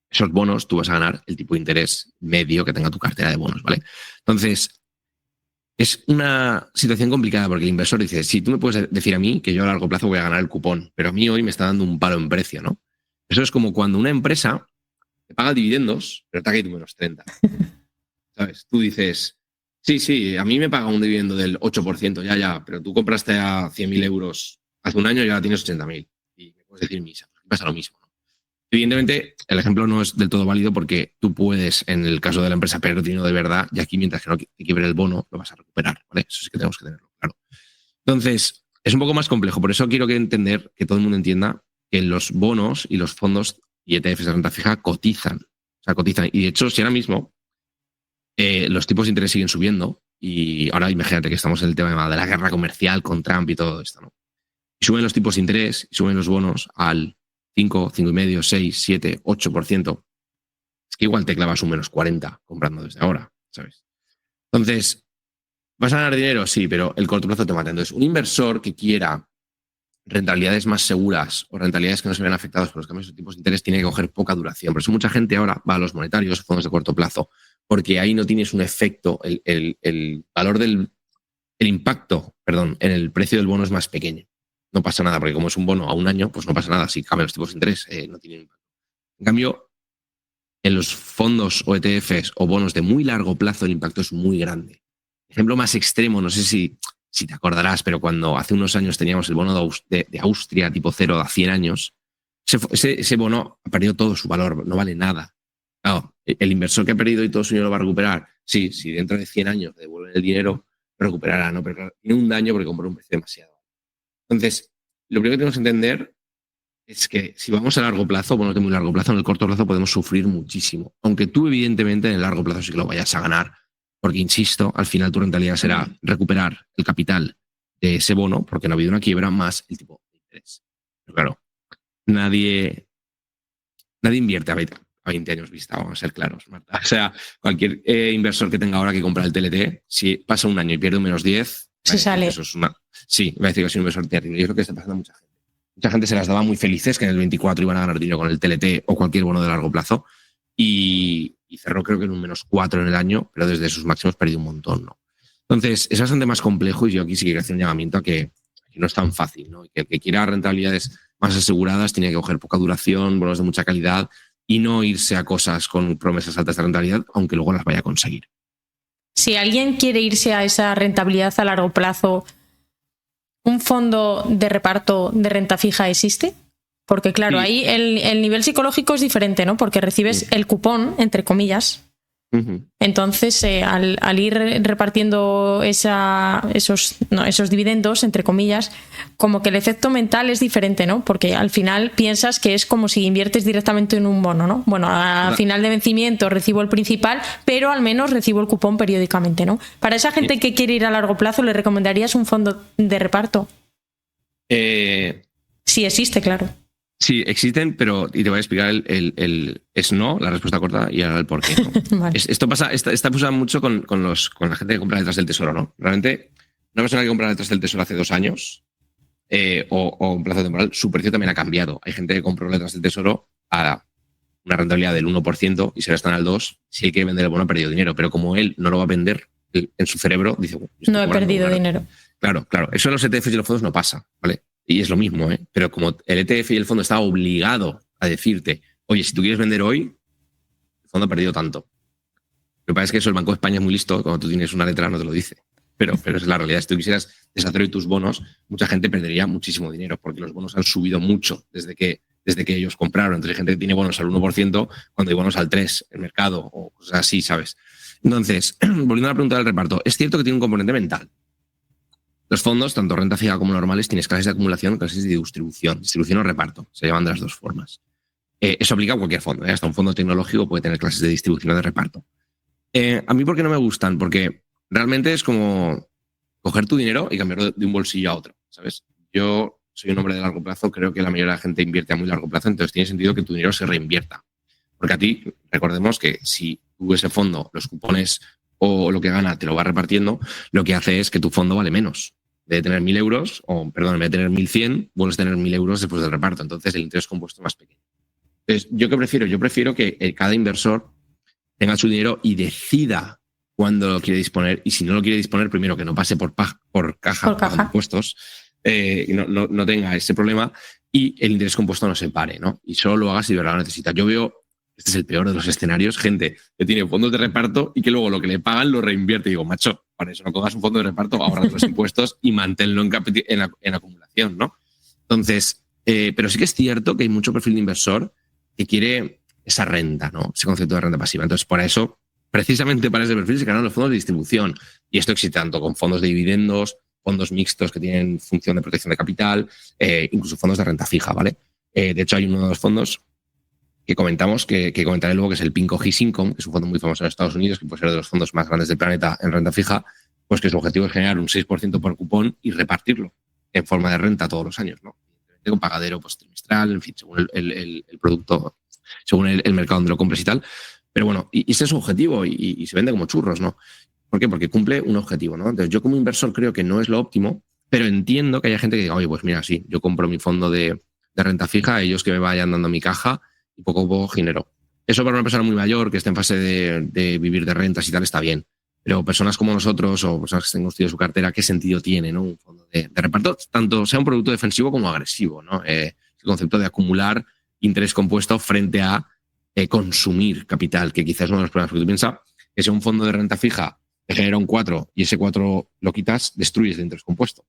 esos bonos, tú vas a ganar el tipo de interés medio que tenga tu cartera de bonos, ¿vale? Entonces, es una situación complicada porque el inversor dice, sí, tú me puedes decir a mí que yo a largo plazo voy a ganar el cupón, pero a mí hoy me está dando un palo en precio, ¿no? Eso es como cuando una empresa te paga dividendos, pero te ha caído menos 30. ¿Sabes? Tú dices, sí, a mí me paga un dividendo del 8%, ya, pero tú compraste a 100.000 euros hace un año y ahora tienes 80.000. Y me puedes decir misa, pues pasa lo mismo, ¿no? Evidentemente, el ejemplo no es del todo válido porque tú puedes, en el caso de la empresa, perder dinero de verdad y aquí, mientras que no te quiebre el bono, lo vas a recuperar, ¿vale? Eso sí que tenemos que tenerlo claro. Entonces, es un poco más complejo. Por eso quiero entender, que todo el mundo entienda que los bonos y los fondos y ETFs de renta fija cotizan. O sea, cotizan. Y de hecho, si ahora mismo los tipos de interés siguen subiendo, y ahora imagínate que estamos en el tema de la guerra comercial con Trump y todo esto, ¿no? Y suben los tipos de interés, y suben los bonos al 5, 5,5, 6, 7, 8%. Es que igual te clavas un menos 40 comprando desde ahora, ¿sabes? Entonces, ¿vas a ganar dinero? Sí, pero el corto plazo te mata. Entonces, un inversor que quiera rentabilidades más seguras o rentabilidades que no se vean afectadas por los cambios de tipos de interés tiene que coger poca duración. Por eso mucha gente ahora va a los monetarios, fondos de corto plazo, porque ahí no tienes un efecto, el valor el impacto, en el precio del bono es más pequeño. No pasa nada, porque como es un bono a un año, pues no pasa nada. Si cambian los tipos de interés, no tiene impacto. En cambio, en los fondos o ETFs o bonos de muy largo plazo, el impacto es muy grande. Ejemplo más extremo, no sé si te acordarás, pero cuando hace unos años teníamos el bono de Austria tipo 0 a 100 años, ese bono ha perdido todo su valor, no vale nada. Claro, el inversor que ha perdido y todo su dinero lo va a recuperar. Sí, si dentro de 100 años devuelven el dinero, lo recuperará, ¿no? Pero claro, tiene un daño porque compró un precio demasiado. Entonces, lo primero que tenemos que entender es que si vamos a largo plazo, bonos de muy largo plazo, en el corto plazo podemos sufrir muchísimo. Aunque tú, evidentemente, en el largo plazo sí que lo vayas a ganar, porque, insisto, al final tu rentabilidad será recuperar el capital de ese bono, porque no ha habido una quiebra, más el tipo de interés. Pero claro, nadie invierte a 20 años vista, vamos a ser claros, Marta. O sea, cualquier inversor que tenga ahora que comprar el TLT, si pasa un año y pierde un menos 10, se sale. Eso es sí, va a decir que es un inversor terrible. Yo creo que está pasando a mucha gente. Mucha gente se las daba muy felices que en el 24 iban a ganar dinero con el TLT o cualquier bono de largo plazo y cerró creo que en un menos 4 en el año, pero desde sus máximos perdió un montón, ¿no? Entonces, es bastante más complejo y yo aquí sí que quiero hacer un llamamiento a que no es tan fácil, ¿no? Y que el que quiera rentabilidades más aseguradas tiene que coger poca duración, bonos de mucha calidad y no irse a cosas con promesas altas de rentabilidad, aunque luego las vaya a conseguir. Si alguien quiere irse a esa rentabilidad a largo plazo, ¿un fondo de reparto de renta fija existe? Porque claro, sí. Ahí el nivel psicológico es diferente, ¿no? Porque recibes el cupón, entre comillas. Entonces, al ir repartiendo esos dividendos, entre comillas, como que el efecto mental es diferente, ¿no? Porque al final piensas que es como si inviertes directamente en un bono, ¿no? Bueno, a final de vencimiento recibo el principal, pero al menos recibo el cupón periódicamente, ¿no? Para esa gente que quiere ir a largo plazo, ¿le recomendarías un fondo de reparto? Sí existe, claro. Sí, existen, pero y te voy a explicar el es no, la respuesta corta, y ahora el por qué, ¿no? Vale. Esto pasa, está pasando mucho con la gente que compra letras del tesoro, ¿no? Realmente, una persona que compra letras del tesoro hace 2 años o un plazo temporal, su precio también ha cambiado. Hay gente que compró letras del tesoro a una rentabilidad del 1% y se la están al 2%. Si él quiere vender el bono, ha perdido dinero, pero como él no lo va a vender, en su cerebro dice, no he perdido dinero. Claro. Eso en los ETFs y los fondos no pasa, ¿vale? Y es lo mismo, ¿eh? Pero como el ETF y el fondo está obligado a decirte, oye, si tú quieres vender hoy, el fondo ha perdido tanto. Lo que pasa es que eso el Banco de España es muy listo, cuando tú tienes una letra no te lo dice. Pero es la realidad. Si tú quisieras deshacer hoy tus bonos, mucha gente perdería muchísimo dinero, porque los bonos han subido mucho desde que desde que ellos compraron. Entonces hay gente que tiene bonos al 1% cuando hay bonos al 3% en el mercado o cosas así, ¿sabes? Entonces, volviendo a la pregunta del reparto, es cierto que tiene un componente mental. Los fondos, tanto renta fija como normales, tienes clases de acumulación, clases de distribución o reparto. Se llaman de las dos formas. Eso aplica a cualquier fondo. Hasta un fondo tecnológico puede tener clases de distribución o de reparto. A mí, ¿por qué no me gustan? Porque realmente es como coger tu dinero y cambiarlo de un bolsillo a otro, ¿sabes? Yo soy un hombre de largo plazo, creo que la mayoría de la gente invierte a muy largo plazo, entonces tiene sentido que tu dinero se reinvierta. Porque a ti, recordemos que si tú ese fondo, los cupones o lo que gana te lo va repartiendo, lo que hace es que tu fondo vale menos. De tener 1.000 euros, en vez de tener 1.100, vuelves a tener 1.000 euros después del reparto. Entonces el interés compuesto es más pequeño. Entonces, ¿yo qué prefiero? Yo prefiero que cada inversor tenga su dinero y decida cuándo lo quiere disponer. Y si no lo quiere disponer, primero que no pase por caja de impuestos, y no tenga ese problema y el interés compuesto no se pare, ¿no? Y solo lo haga si de verdad lo necesita. Yo veo, este es el peor de los escenarios, gente que tiene fondos de reparto y que luego lo que le pagan lo reinvierte. Y digo, macho, para eso no cojas un fondo de reparto, ahorras los impuestos y manténlo en acumulación, ¿no? Entonces, pero sí que es cierto que hay mucho perfil de inversor que quiere esa renta, ¿no? Ese concepto de renta pasiva. Entonces, por eso, precisamente para ese perfil se crearon los fondos de distribución. Y esto existe tanto con fondos de dividendos, fondos mixtos que tienen función de protección de capital, incluso fondos de renta fija, ¿vale? De hecho, hay uno de los fondos que comentamos, que comentaré luego, que es el PIMCO GIS Income, que es un fondo muy famoso en Estados Unidos, que puede ser de los fondos más grandes del planeta en renta fija, pues que su objetivo es generar un 6% por cupón y repartirlo en forma de renta todos los años, ¿no? Con pagadero pues, trimestral, en fin, según el producto, según el mercado donde lo compres y tal. Pero bueno, y ese es su objetivo y se vende como churros, ¿no? ¿Por qué? Porque cumple un objetivo, ¿no? Entonces, yo como inversor creo que no es lo óptimo, pero entiendo que haya gente que diga, oye, pues mira, sí, yo compro mi fondo de renta fija, ellos que me vayan dando mi caja y poco a poco genero. Eso para una persona muy mayor que esté en fase de vivir de rentas y tal está bien. Pero personas como nosotros o personas que estén construyendo su cartera, ¿qué sentido tiene, ¿no? Un fondo de reparto, tanto sea un producto defensivo como agresivo, ¿no? El concepto de acumular interés compuesto frente a consumir capital, que quizás es uno de los problemas. Porque tú piensas que si un fondo de renta fija te genera un 4 y ese 4 lo quitas, destruyes el interés compuesto.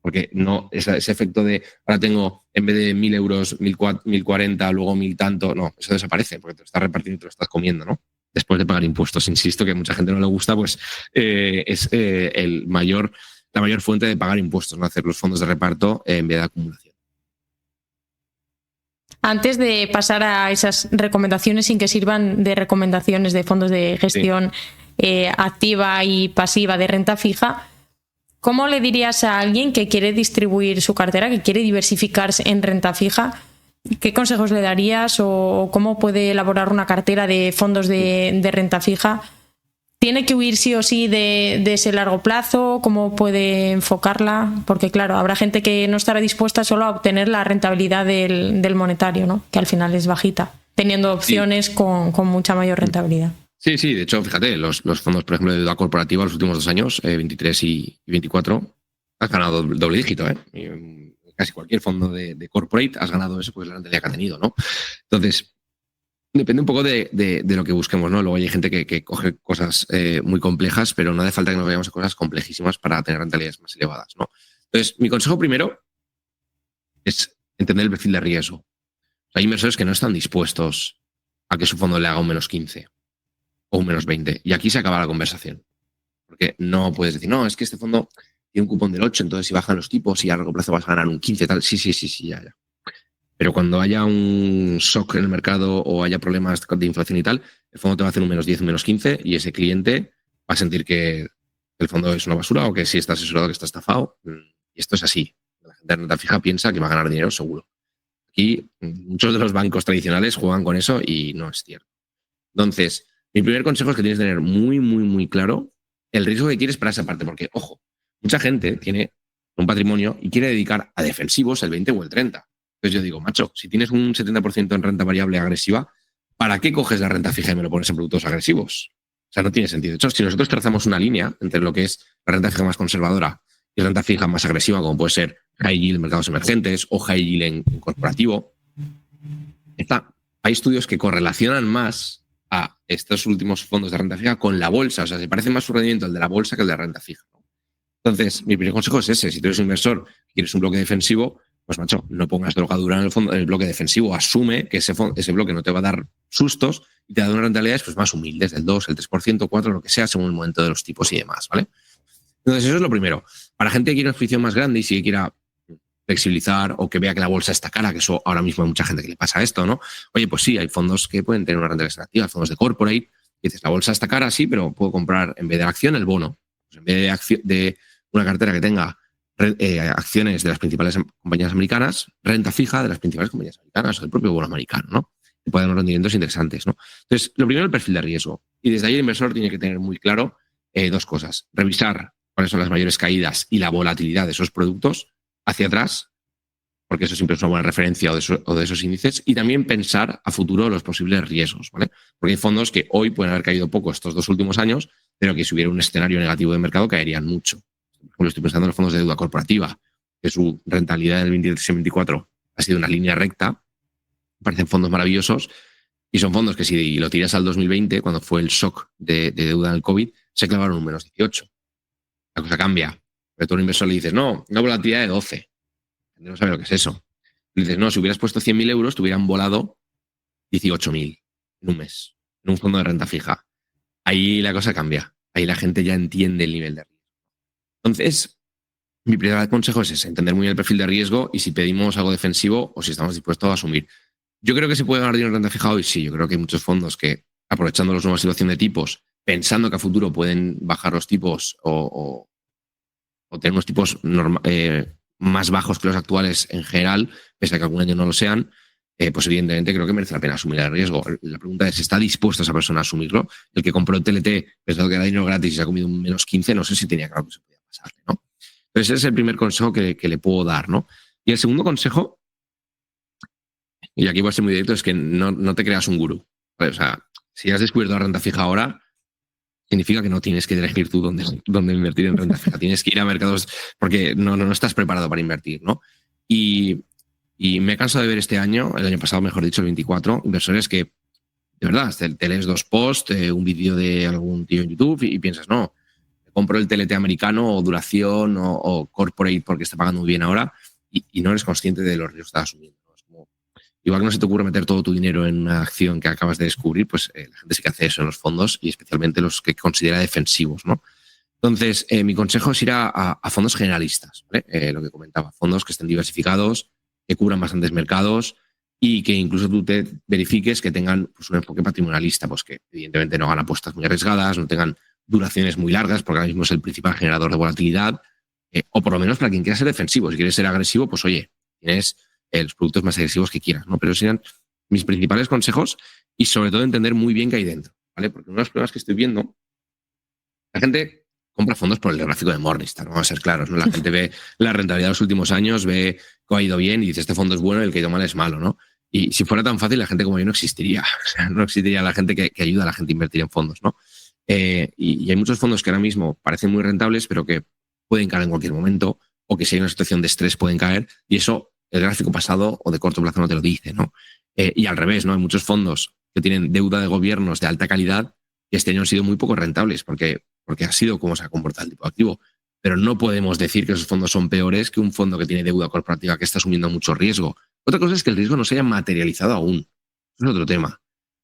Porque no, ese efecto de ahora tengo, en vez de 1.000 euros, 1.040, luego 1.000 tanto, no, eso desaparece porque te lo estás repartiendo y te lo estás comiendo, ¿no? Después de pagar impuestos. Insisto que a mucha gente no le gusta, pues es la mayor fuente de pagar impuestos, ¿no? Hacer los fondos de reparto en vez de acumulación. Antes de pasar a esas recomendaciones, sin que sirvan de recomendaciones de fondos de gestión activa y pasiva de renta fija, ¿cómo le dirías a alguien que quiere distribuir su cartera, que quiere diversificarse en renta fija? ¿Qué consejos le darías o cómo puede elaborar una cartera de fondos de renta fija? ¿Tiene que huir sí o sí de ese largo plazo? ¿Cómo puede enfocarla? Porque claro, habrá gente que no estará dispuesta solo a obtener la rentabilidad del monetario, ¿no? Que al final es bajita, teniendo opciones con mucha mayor rentabilidad. Sí, de hecho, fíjate, los fondos, por ejemplo, de deuda corporativa los últimos 2 años, 23 y 24, has ganado doble dígito, ¿eh? Casi cualquier fondo de corporate has ganado eso porque es la rentabilidad que ha tenido, ¿no? Entonces, depende un poco de lo que busquemos, ¿no? Luego hay gente que coge cosas muy complejas, pero no hace falta que nos vayamos a cosas complejísimas para tener rentabilidades más elevadas, ¿no? Entonces, mi consejo primero es entender el perfil de riesgo. Hay inversores que no están dispuestos a que su fondo le haga un menos 15 o un menos 20. Y aquí se acaba la conversación. Porque no puedes decir, no, es que este fondo tiene un cupón del 8, entonces si bajan los tipos y a largo plazo vas a ganar un 15, tal. Sí, ya. Pero cuando haya un shock en el mercado o haya problemas de inflación y tal, el fondo te va a hacer un menos 10, un menos 15 y ese cliente va a sentir que el fondo es una basura o que sí está asesorado, que está estafado. Y esto es así. La gente de renta fija piensa que va a ganar dinero seguro. Aquí muchos de los bancos tradicionales juegan con eso y no es cierto. Entonces, mi primer consejo es que tienes que tener muy, muy, muy claro el riesgo que quieres para esa parte. Porque, ojo, mucha gente tiene un patrimonio y quiere dedicar a defensivos el 20 o el 30. Entonces yo digo, macho, si tienes un 70% en renta variable agresiva, ¿para qué coges la renta fija y me lo pones en productos agresivos? O sea, no tiene sentido. De hecho, si nosotros trazamos una línea entre lo que es la renta fija más conservadora y la renta fija más agresiva, como puede ser high yield en mercados emergentes o high yield en corporativo, hay estudios que correlacionan más a estos últimos fondos de renta fija con la bolsa. O sea, se parece más su rendimiento el de la bolsa que el de la renta fija, ¿no? Entonces, mi primer consejo es ese. Si tú eres un inversor y quieres un bloque defensivo, pues macho, no pongas drogadura en el bloque defensivo, asume que ese bloque no te va a dar sustos y te da unas rentabilidades pues más humildes, del 2, el 3%, 4%, lo que sea, según el momento de los tipos y demás, ¿vale? Entonces eso es lo primero. Para gente que quiere una exposición más grande y si quiera flexibilizar o que vea que la bolsa está cara, que eso ahora mismo hay mucha gente que le pasa esto, ¿no? Oye, pues sí, hay fondos que pueden tener una rentabilidad atractiva, fondos de corporate, y dices, la bolsa está cara, sí, pero puedo comprar en vez de la acción el bono. Pues en vez de una cartera que tenga acciones de las principales compañías americanas, renta fija de las principales compañías americanas o del propio bono americano, ¿no? Y pueden dar unos rendimientos interesantes, ¿no? Entonces, lo primero, el perfil de riesgo. Y desde ahí el inversor tiene que tener muy claro dos cosas. Revisar cuáles son las mayores caídas y la volatilidad de esos productos hacia atrás, porque eso siempre es una buena referencia o de esos índices, y también pensar a futuro los posibles riesgos, ¿vale? Porque hay fondos que hoy pueden haber caído poco estos 2 últimos años, pero que si hubiera un escenario negativo de mercado caerían mucho. Por ejemplo, estoy pensando en los fondos de deuda corporativa, que su rentabilidad del 23 y 24 ha sido una línea recta, parecen fondos maravillosos, y son fondos que si lo tiras al 2020, cuando fue el shock de deuda del COVID, se clavaron un menos 18. La cosa cambia. Pero tú a un inversor le dices, no, una volatilidad de 12. No sabe lo que es eso. Le dices, no, si hubieras puesto 100.000 euros, te hubieran volado 18.000 en un mes, en un fondo de renta fija. Ahí la cosa cambia. Ahí la gente ya entiende el nivel de riesgo. Entonces, mi primer consejo es ese, entender muy bien el perfil de riesgo y si pedimos algo defensivo o si estamos dispuestos a asumir. Yo creo que se puede ganar dinero en renta fija hoy, sí. Yo creo que hay muchos fondos que, aprovechando la nueva situación de tipos, pensando que a futuro pueden bajar los tipos o tener unos tipos más bajos que los actuales en general, pese a que algún año no lo sean, pues evidentemente creo que merece la pena asumir el riesgo. La pregunta es, ¿está dispuesta esa persona a asumirlo? El que compró el TLT pensando que era dinero gratis y se ha comido un menos 15, no sé si tenía claro que se podía pasarle, ¿no? Entonces ese es el primer consejo que le puedo dar, ¿no? Y el segundo consejo, y aquí voy a ser muy directo, es que no te creas un gurú. ¿Vale? O sea, si has descubierto la renta fija ahora, significa que no tienes que elegir tú dónde invertir en renta fija. Tienes que ir a mercados porque no estás preparado para invertir, ¿no? Y me he cansado de ver este año, el año pasado, mejor dicho, el 24, inversores que, de verdad, te lees 2 posts, un vídeo de algún tío en YouTube y piensas, no, compro el TLT americano o duración o corporate porque está pagando muy bien ahora y no eres consciente de los riesgos que estás asumiendo. Es como, igual que no se te ocurre meter todo tu dinero en una acción que acabas de descubrir, pues la gente sí que hace eso en los fondos y especialmente los que considera defensivos, ¿no? Entonces, mi consejo es ir a fondos generalistas, ¿vale? Lo que comentaba, fondos que estén diversificados, que cubran bastantes mercados y que incluso tú te verifiques que tengan pues, un enfoque patrimonialista, pues que evidentemente no hagan apuestas muy arriesgadas, no tengan duraciones muy largas, porque ahora mismo es el principal generador de volatilidad, o por lo menos para quien quiera ser defensivo. Si quieres ser agresivo, pues oye, tienes los productos más agresivos que quieras, ¿no? Pero esos serían mis principales consejos y sobre todo entender muy bien qué hay dentro, ¿vale? Porque uno de los problemas que estoy viendo, la gente compra fondos por el gráfico de Morningstar, vamos a ser claros, ¿no? La gente ve la rentabilidad de los últimos años, ve que ha ido bien y dice, este fondo es bueno y el que ha ido mal es malo, ¿no? Y si fuera tan fácil, la gente como yo no existiría. O sea, no existiría la gente que ayuda a la gente a invertir en fondos, ¿no? Y hay muchos fondos que ahora mismo parecen muy rentables, pero que pueden caer en cualquier momento o que si hay una situación de estrés pueden caer y eso el gráfico pasado o de corto plazo no te lo dice, ¿no? Y al revés, ¿no? Hay muchos fondos que tienen deuda de gobiernos de alta calidad que este año han sido muy poco rentables porque ha sido como se ha comportado el tipo de activo. Pero no podemos decir que esos fondos son peores que un fondo que tiene deuda corporativa que está asumiendo mucho riesgo. Otra cosa es que el riesgo no se haya materializado aún. Eso es otro tema,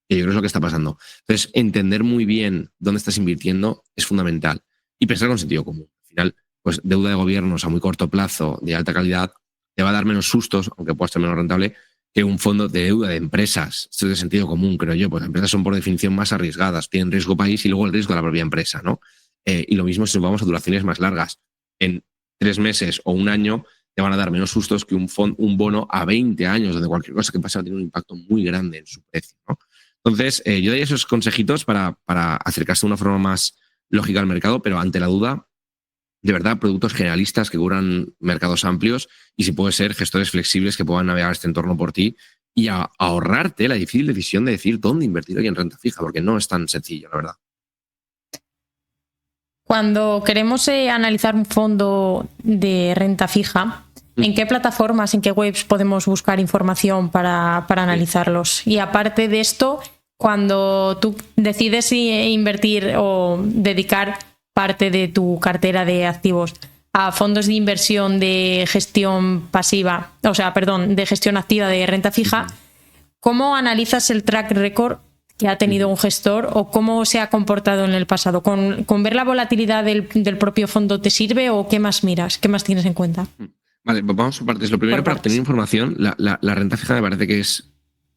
que yo creo que es lo que está pasando. Entonces, entender muy bien dónde estás invirtiendo es fundamental y pensar con sentido común. Al final, pues deuda de gobiernos a muy corto plazo de alta calidad te va a dar menos sustos, aunque pueda ser menos rentable, que un fondo de deuda de empresas. Esto es de sentido común, creo yo. Pues las empresas son por definición más arriesgadas, tienen riesgo país y luego el riesgo de la propia empresa, ¿no? Y lo mismo si nos vamos a duraciones más largas. En 3 meses o un año te van a dar menos sustos que un bono a 20 años, donde cualquier cosa que pase va a tener un impacto muy grande en su precio, ¿no? Entonces, yo daría esos consejitos para acercarse de una forma más lógica al mercado, pero ante la duda, de verdad, productos generalistas que cubran mercados amplios y, si puede ser, gestores flexibles que puedan navegar este entorno por ti y ahorrarte la difícil decisión de decir dónde invertir hoy en renta fija, porque no es tan sencillo, la verdad. Cuando queremos analizar un fondo de renta fija, ¿en qué plataformas, en qué webs podemos buscar información para analizarlos? Y aparte de esto, cuando tú decides invertir o dedicar parte de tu cartera de activos a fondos de inversión de gestión pasiva, o sea, perdón, de gestión activa de renta fija, ¿cómo analizas el track record que ha tenido un gestor o cómo se ha comportado en el pasado? ¿Con ver la volatilidad del propio fondo te sirve o qué más miras? ¿Qué más tienes en cuenta? Vale, pues vamos por partes. Lo primero, para obtener información, la renta fija me parece que es,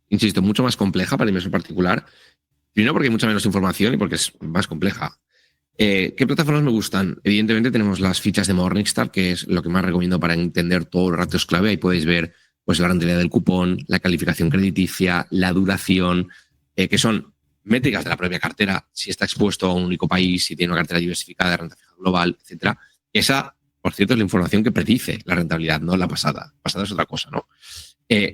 insisto, mucho más compleja para el inversor particular. Primero porque hay mucha menos información y porque es más compleja. ¿Qué plataformas me gustan? Evidentemente tenemos las fichas de Morningstar, que es lo que más recomiendo para entender todos los ratios clave. Ahí podéis ver pues, la rentabilidad del cupón, la calificación crediticia, la duración, que son métricas de la propia cartera, si está expuesto a un único país, si tiene una cartera diversificada de renta fija global, etcétera. Esa, por cierto, es la información que predice la rentabilidad, no la pasada. La pasada es otra cosa, ¿no?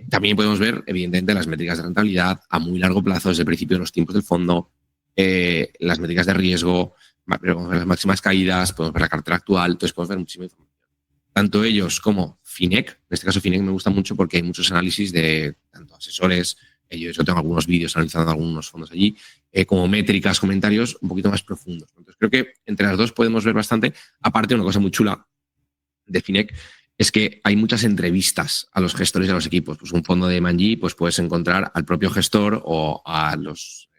También podemos ver, evidentemente, las métricas de rentabilidad a muy largo plazo, desde el principio de los tiempos del fondo, las métricas de riesgo, podemos ver las máximas caídas, podemos ver la cartera actual, entonces podemos ver muchísima información. Tanto ellos como Finec, en este caso Finec me gusta mucho porque hay muchos análisis de tanto asesores, yo tengo algunos vídeos analizando algunos fondos allí, como métricas, comentarios un poquito más profundos. Entonces creo que entre las dos podemos ver bastante. Aparte, una cosa muy chula de Finec es que hay muchas entrevistas a los gestores y a los equipos. Pues un fondo de Manji, pues puedes encontrar al propio gestor o a los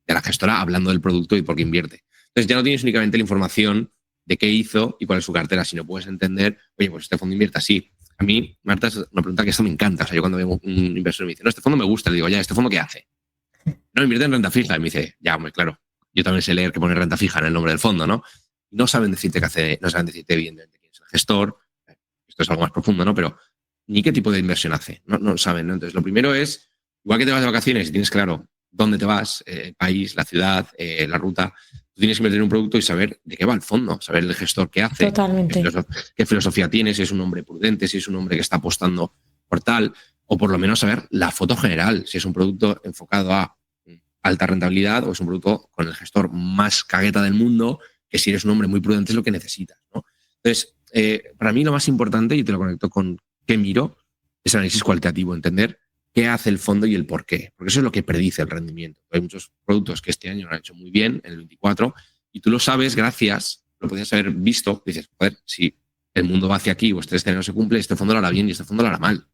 de la gestora hablando del producto y por qué invierte. Entonces ya no tienes únicamente la información de qué hizo y cuál es su cartera, sino puedes entender, oye, pues este fondo invierte así. A mí, Marta, es una pregunta que esto me encanta. O sea, yo cuando veo un inversor y me dice, no, este fondo me gusta, le digo, ya, ¿este fondo qué hace? No, invierte en renta fija. Y me dice, ya, muy claro. Yo también sé leer que pone renta fija en el nombre del fondo, ¿no? Y no saben decirte qué hace, no saben decirte evidentemente quién es el gestor. Esto es algo más profundo, ¿no? Pero ni qué tipo de inversión hace. No saben, ¿no? Entonces, lo primero es, igual que te vas de vacaciones y tienes claro dónde te vas, el país, la ciudad, la ruta, tú tienes que invertir en un producto y saber de qué va el fondo, saber el gestor qué hace, Totalmente. qué filosofía tiene, si es un hombre prudente, si es un hombre que está apostando por tal, o por lo menos saber la foto general, si es un producto enfocado a alta rentabilidad o es un producto con el gestor más cagueta del mundo, que si eres un hombre muy prudente es lo que necesitas, ¿no? Entonces, para mí lo más importante, y te lo conecto con qué miro, es el análisis cualitativo, entender qué hace el fondo y el por qué, porque eso es lo que predice el rendimiento. Hay muchos productos que este año lo han hecho muy bien, en el 24, y tú lo sabes gracias, lo podías haber visto, dices, joder, si el mundo va hacia aquí o este escenario se cumple, este fondo lo hará bien y este fondo lo hará mal.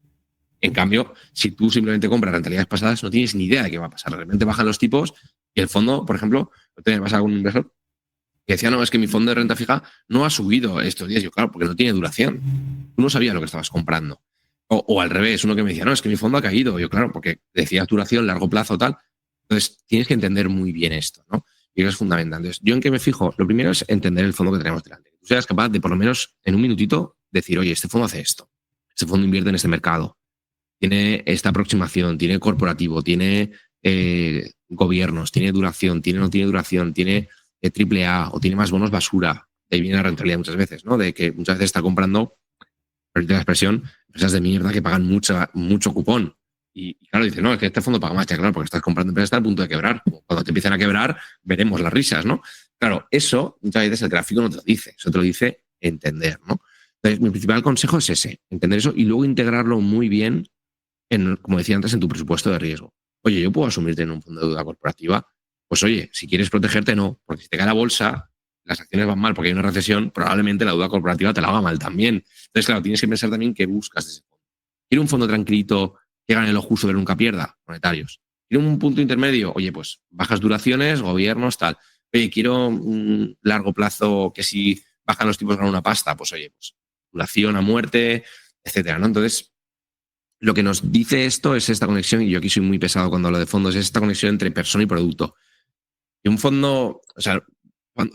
En cambio, si tú simplemente compras rentabilidades pasadas, no tienes ni idea de qué va a pasar. Realmente bajan los tipos y el fondo, por ejemplo, no te pasa a algún inversor que decía, no, es que mi fondo de renta fija no ha subido estos días. Yo, claro, porque no tiene duración. Tú no sabías lo que estabas comprando. O al revés, uno que me decía, no, es que mi fondo ha caído. Yo, claro, porque decía duración, largo plazo, tal. Entonces, tienes que entender muy bien esto, ¿no? Y eso es fundamental. Entonces, ¿yo en qué me fijo? Lo primero es entender el fondo que tenemos delante. Que tú seas capaz de, por lo menos, en un minutito, decir, oye, este fondo hace esto. Este fondo invierte en este mercado. Tiene esta aproximación, tiene corporativo, tiene gobiernos, tiene duración, tiene no tiene duración, tiene triple A o tiene más bonos basura. De ahí viene la rentabilidad muchas veces, ¿no? De que muchas veces está comprando, permite la expresión, empresas de mierda que pagan mucho cupón. Y claro, dice, no, es que este fondo paga más, ya claro, porque estás comprando empresas que están a punto de quebrar. Cuando te empiezan a quebrar, veremos las risas, ¿no? Claro, eso muchas veces el gráfico no te lo dice, eso te lo dice entender, ¿no? Entonces, mi principal consejo es ese, entender eso y luego integrarlo muy bien como decía antes, en tu presupuesto de riesgo. Oye, yo puedo asumirte en un fondo de deuda corporativa. Pues oye, si quieres protegerte, no. Porque si te cae la bolsa, las acciones van mal porque hay una recesión, probablemente la deuda corporativa te la haga mal también. Entonces, claro, tienes que pensar también qué buscas de ese fondo. ¿Quiero un fondo tranquilito que gane lo justo pero nunca pierda? Monetarios. ¿Quiero un punto intermedio? Oye, pues bajas duraciones, gobiernos, tal. Oye, quiero un largo plazo que si bajan los tipos gana una pasta. Pues oye, pues duración a muerte, etcétera, ¿no? Entonces, lo que nos dice esto es esta conexión, y yo aquí soy muy pesado cuando hablo de fondos, es esta conexión entre persona y producto. Y un fondo, o sea,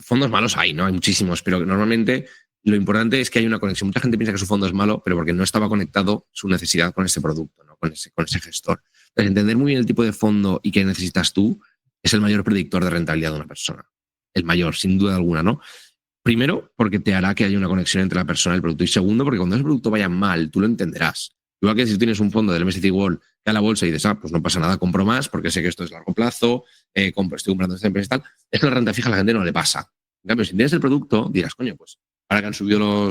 fondos malos hay, ¿no? Hay muchísimos, pero normalmente lo importante es que hay una conexión. Mucha gente piensa que su fondo es malo, pero porque no estaba conectado su necesidad con ese producto, ¿no? Con ese gestor. Entonces, entender muy bien el tipo de fondo y qué necesitas tú es el mayor predictor de rentabilidad de una persona. El mayor, sin duda alguna, ¿no? Primero, porque te hará que haya una conexión entre la persona y el producto. Y segundo, porque cuando ese producto vaya mal, tú lo entenderás. Igual que si tienes un fondo del MSCI World que a la bolsa y dices, pues no pasa nada, compro más porque sé que esto es largo plazo, estoy comprando esta empresa y tal. Esto en la renta fija a la gente no le pasa. En cambio, si tienes el producto, dirás, coño, pues ahora que han subido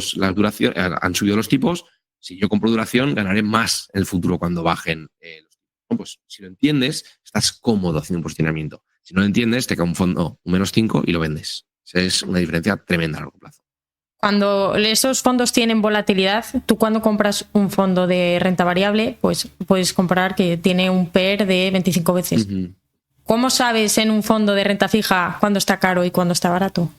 han subido los tipos, si yo compro duración, ganaré más en el futuro cuando bajen los tipos. ¿No? Pues si lo entiendes, estás cómodo haciendo un posicionamiento. Si no lo entiendes, te cae un fondo un -5 y lo vendes. Esa es una diferencia tremenda a largo plazo. Cuando esos fondos tienen volatilidad, tú cuando compras un fondo de renta variable, pues puedes comprar que tiene un PER de 25 veces. ¿Cómo sabes en un fondo de renta fija cuándo está caro y cuándo está barato?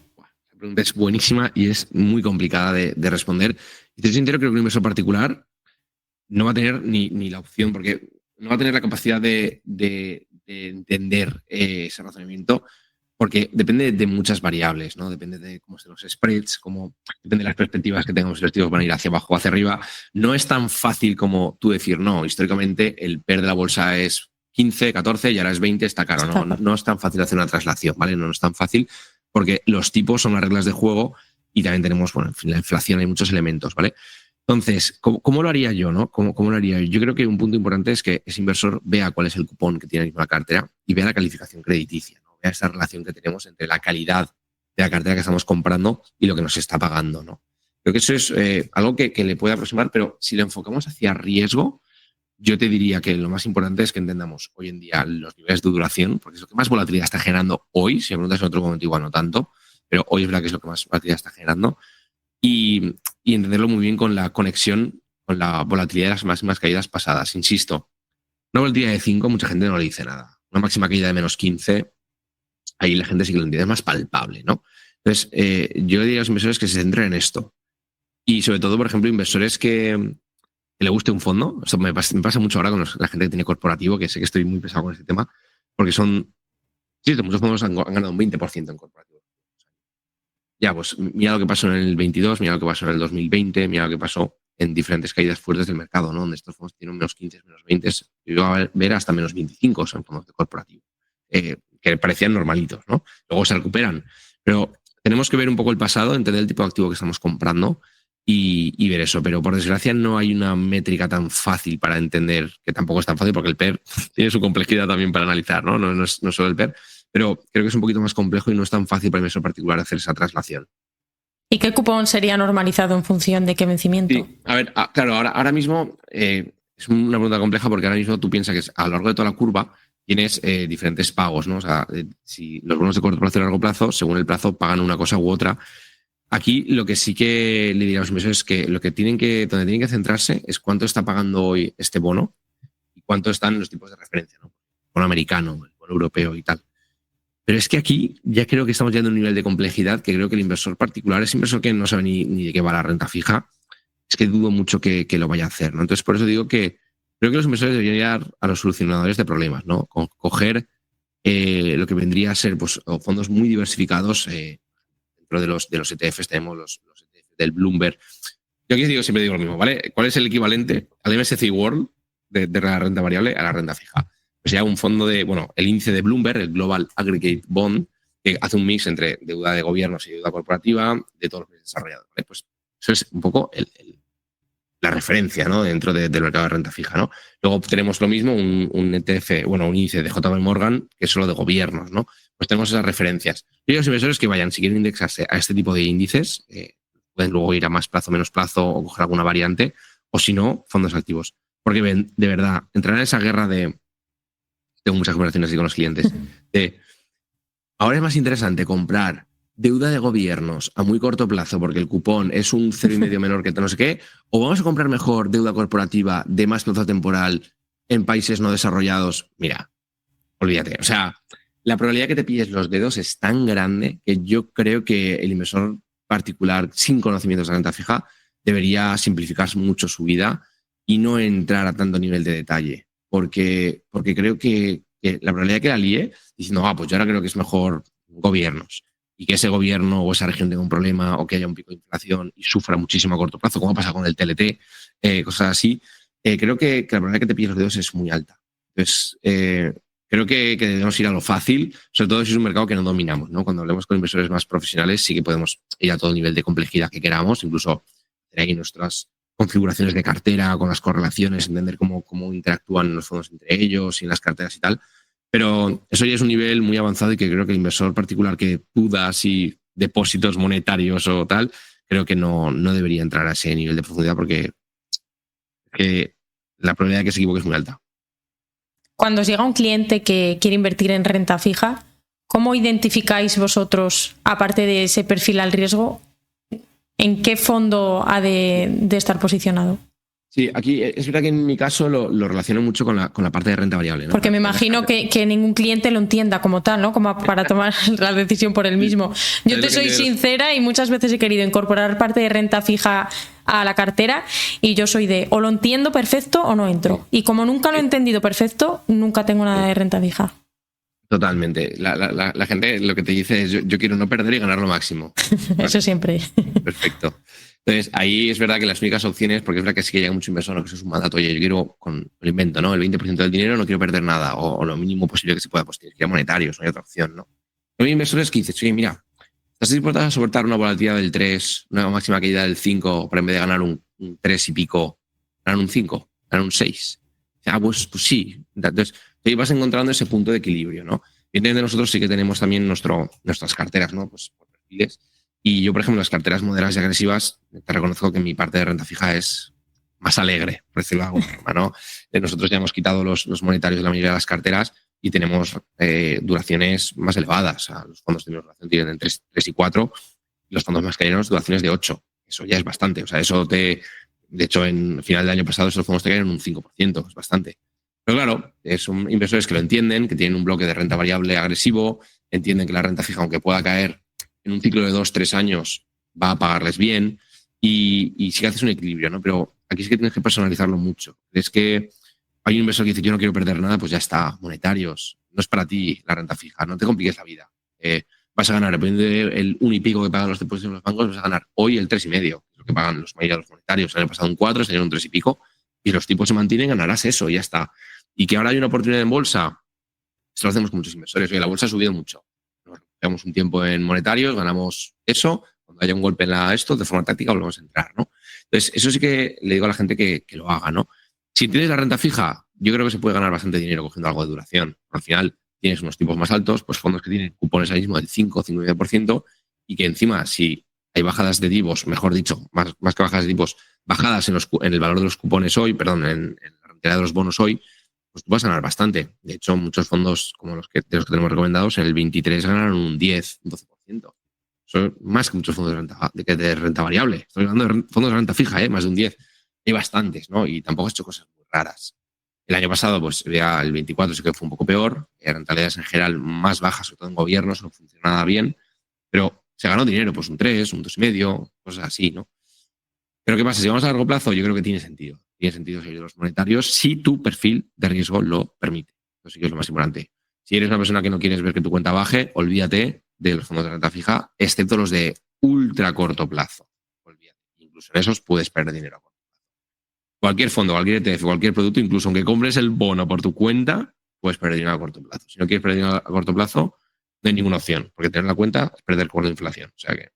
La pregunta es buenísima y es muy complicada de responder. Y te soy sincero, creo que un inversor particular no va a tener ni la opción, porque no va a tener la capacidad de entender ese razonamiento, porque depende de muchas variables, ¿no? Depende de cómo estén los spreads, depende de las perspectivas que tengamos, si los activos van a ir hacia abajo o hacia arriba. No es tan fácil como tú decir, no, históricamente el PER de la bolsa es 15, 14 y ahora es 20, está caro. No es tan fácil hacer una traslación, ¿vale? No es tan fácil porque los tipos son las reglas de juego y también tenemos, bueno, en fin, la inflación, hay muchos elementos, ¿vale? Entonces, ¿cómo lo haría yo, no? ¿Cómo lo haría yo? Yo creo que un punto importante es que ese inversor vea cuál es el cupón que tiene la cartera y vea la calificación crediticia, ¿no? Vea esa relación que tenemos entre la calidad de la cartera que estamos comprando y lo que nos está pagando, ¿no? Creo que eso es algo que le puede aproximar, pero si lo enfocamos hacia riesgo, yo te diría que lo más importante es que entendamos hoy en día los niveles de duración, porque es lo que más volatilidad está generando hoy. Si me preguntas en otro momento, igual no tanto, pero hoy es verdad que es lo que más volatilidad está generando. Y entenderlo muy bien con la conexión con la volatilidad de las máximas caídas pasadas. Insisto, una volatilidad de 5, mucha gente no le dice nada. Una máxima caída de menos 15, ahí la gente sí que lo entiende, es más palpable, ¿no? Entonces, yo le diría a los inversores que se centren en esto. Y sobre todo, por ejemplo, inversores que le guste un fondo. Esto me pasa mucho ahora con la gente que tiene corporativo, que sé que estoy muy pesado con este tema, porque sí, muchos fondos han ganado un 20% en corporativo. Ya, pues mira lo que pasó en el 22, mira lo que pasó en el 2020, mira lo que pasó en diferentes caídas fuertes del mercado, ¿no? Donde estos fondos tienen menos 15, menos 20, yo a ver hasta menos 25 en fondos de corporativo, que parecían normalitos, ¿no? Luego se recuperan. Pero tenemos que ver un poco el pasado, entender el tipo de activo que estamos comprando y ver eso. Pero por desgracia no hay una métrica tan fácil para entender, que tampoco es tan fácil porque el PER tiene su complejidad también para analizar, ¿no? No es solo el PER. Pero creo que es un poquito más complejo y no es tan fácil para el inversor particular hacer esa traslación. ¿Y qué cupón sería normalizado en función de qué vencimiento? Sí, a ver, claro, ahora mismo es una pregunta compleja porque ahora mismo tú piensas que a lo largo de toda la curva tienes diferentes pagos, ¿no? O sea, si los bonos de corto plazo y largo plazo, según el plazo, pagan una cosa u otra. Aquí lo que sí que le diría a los inversores es que donde tienen que centrarse es cuánto está pagando hoy este bono y cuánto están los tipos de referencia, ¿no? El bono americano, el bono europeo y tal. Pero es que aquí ya creo que estamos llegando a un nivel de complejidad que creo que el inversor particular, ese inversor que no sabe ni de qué va la renta fija, es que dudo mucho que lo vaya a hacer, ¿no? Entonces, por eso digo que creo que los inversores deberían ir a los solucionadores de problemas, ¿no? Coger lo que vendría a ser pues, fondos muy diversificados. Dentro de los ETFs tenemos los ETFs del Bloomberg. Yo aquí siempre digo lo mismo, ¿vale? ¿Cuál es el equivalente al MSCI World de la renta variable a la renta fija? Pues ya un fondo el índice de Bloomberg, el Global Aggregate Bond, que hace un mix entre deuda de gobiernos y deuda corporativa de todos los países desarrollados, ¿vale? Pues eso es un poco la referencia, ¿no? Dentro del mercado de renta fija, ¿no? Luego tenemos lo mismo, un ETF, un índice de JP Morgan, que es solo de gobiernos, ¿no? Pues tenemos esas referencias. Y los inversores que vayan, si quieren indexarse a este tipo de índices, pueden luego ir a más plazo, menos plazo o coger alguna variante, o si no, fondos activos. Porque de verdad, entrar en esa guerra tengo muchas conversaciones así con los clientes, ahora es más interesante comprar deuda de gobiernos a muy corto plazo porque el cupón es un 0,5 menor que no sé qué, o vamos a comprar mejor deuda corporativa de más plazo temporal en países no desarrollados. Mira, olvídate. O sea, la probabilidad que te pilles los dedos es tan grande que yo creo que el inversor particular sin conocimientos de renta fija debería simplificar mucho su vida y no entrar a tanto nivel de detalle. Porque creo que la probabilidad que la líe diciendo, pues yo ahora creo que es mejor gobiernos y que ese gobierno o esa región tenga un problema o que haya un pico de inflación y sufra muchísimo a corto plazo, como pasa con el TLT, cosas así, creo que la probabilidad que te pilles los dedos es muy alta. Entonces, creo que debemos ir a lo fácil, sobre todo si es un mercado que no dominamos, ¿no? Cuando hablemos con inversores más profesionales sí que podemos ir a todo el nivel de complejidad que queramos, incluso tener ahí nuestras configuraciones de cartera, con las correlaciones, entender cómo interactúan los fondos entre ellos y en las carteras y tal. Pero eso ya es un nivel muy avanzado y que creo que el inversor particular que duda si depósitos monetarios o tal, creo que no debería entrar a ese nivel de profundidad porque la probabilidad de que se equivoque es muy alta. Cuando os llega un cliente que quiere invertir en renta fija, ¿cómo identificáis vosotros, aparte de ese perfil al riesgo, ¿En qué fondo ha de estar posicionado? Sí, aquí es verdad que en mi caso lo relaciono mucho con la parte de renta variable, ¿no? Porque me imagino que ningún cliente lo entienda como tal, ¿no? Como para tomar la decisión por él mismo. Yo te soy sincera y muchas veces he querido incorporar parte de renta fija a la cartera y yo soy de o lo entiendo perfecto o no entro. Y como nunca lo he entendido perfecto, nunca tengo nada de renta fija. Totalmente. La gente lo que te dice es yo quiero no perder y ganar lo máximo. Vale. Eso siempre. Perfecto. Entonces, ahí es verdad que las únicas opciones, porque es verdad que sí que llega mucho inversor, que eso es un mandato, oye, yo quiero, lo invento, ¿no? El 20% del dinero no quiero perder nada, o lo mínimo posible que se pueda, pues tienes que ir a monetarios, no hay otra opción, ¿no? Pero hay inversores que dicen, oye, mira, ¿estás dispuesto a soportar una volatilidad del 3, una máxima caída del 5, para en vez de ganar un 3 y pico, ganar un 5, ganar un 6? Pues sí. Entonces, ahí vas encontrando ese punto de equilibrio, ¿no? Evidentemente nosotros sí que tenemos también nuestras carteras, ¿no? Pues por perfiles. Y yo, por ejemplo, las carteras moderadas y agresivas, te reconozco que mi parte de renta fija es más alegre, por decirlo de alguna forma, ¿no? Nosotros ya hemos quitado los monetarios de la mayoría de las carteras y tenemos duraciones más elevadas. O sea, los fondos de duración tienen entre 3 y 4 y los fondos más cayeron duraciones de 8. Eso ya es bastante. O sea, de hecho, en final del año pasado esos fondos te cayeron un 5%, es bastante. Pero claro, son inversores que lo entienden, que tienen un bloque de renta variable agresivo, entienden que la renta fija, aunque pueda caer en un ciclo de 2-3 años, va a pagarles bien y sí que haces un equilibrio, ¿no? Pero aquí sí que tienes que personalizarlo mucho. Es que hay un inversor que dice, yo no quiero perder nada, pues ya está, monetarios. No es para ti la renta fija, no te compliques la vida. Vas a ganar, dependiendo del 1 y pico que pagan los depósitos en los bancos, vas a ganar hoy el 3,5, que es lo que pagan los mayoría de los monetarios. El año pasado un 4, este año un 3 y pico, y los tipos se mantienen, ganarás eso, y ya está. Y que ahora hay una oportunidad en bolsa, esto lo hacemos con muchos inversores. Oye, la bolsa ha subido mucho. Nos refugiamos un tiempo en monetarios, ganamos eso. Cuando haya un golpe en de forma táctica, volvemos a entrar, ¿no? Entonces, eso sí que le digo a la gente que lo haga, ¿no? Si tienes la renta fija, yo creo que se puede ganar bastante dinero cogiendo algo de duración. Al final, tienes unos tipos más altos, pues fondos que tienen cupones ahí mismo del 5 o 5,5%, y que encima, si hay bajadas de tipos, mejor dicho, más que bajadas de tipos, bajadas en el valor de los cupones hoy, perdón, en la rentabilidad de los bonos hoy, pues tú vas a ganar bastante. De hecho, muchos fondos como de los que tenemos recomendados, en el 23 ganaron un 10, un 12%. Eso es más que muchos fondos de renta variable. Estoy hablando de fondos de renta fija, más de un 10. Hay bastantes, ¿no? Y tampoco has hecho cosas muy raras. El año pasado, pues ya el 24 sí que fue un poco peor. Rentabilidades en general más bajas, sobre todo en gobiernos, no funcionaba bien. Pero se ganó dinero, pues un 3, un 2,5, cosas así, ¿no? Pero ¿qué pasa? Si vamos a largo plazo, yo creo que tiene sentido. Tiene sentido seguir los monetarios si tu perfil de riesgo lo permite. Eso sí que es lo más importante. Si eres una persona que no quieres ver que tu cuenta baje, olvídate de los fondos de renta fija, excepto los de ultra corto plazo. Olvídate. Incluso en esos puedes perder dinero a corto plazo. Cualquier fondo, cualquier ETF, cualquier producto, incluso aunque compres el bono por tu cuenta, puedes perder dinero a corto plazo. Si no quieres perder dinero a corto plazo, no hay ninguna opción, porque tener la cuenta es perder con la inflación. O sea que